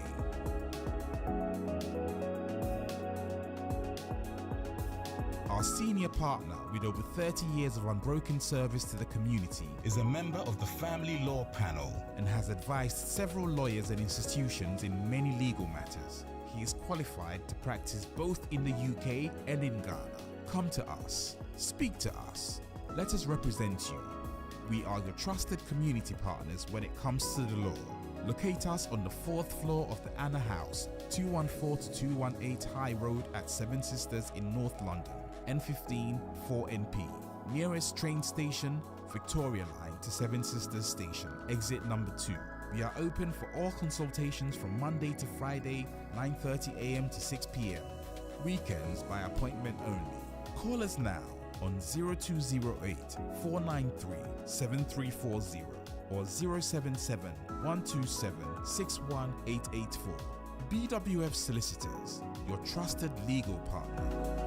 Our senior partner, with over 30 years of unbroken service to the community, is a member of the Family Law Panel and has advised several lawyers and institutions in many legal matters. He is qualified to practice both in the UK and in Ghana. Come to us. Speak to us. Let us represent you. We are your trusted community partners when it comes to the law. Locate us on the 4th floor of the Anna House, 214 to 218 High Road at Seven Sisters in North London, N15 4NP. Nearest train station, Victoria Line to Seven Sisters Station, exit number 2. We are open for all consultations from Monday to Friday, 9:30 a.m. to 6 p.m. Weekends by appointment only. Call us now on 0208 493 7340 or 077 127 61884. BWF Solicitors, your trusted legal partner.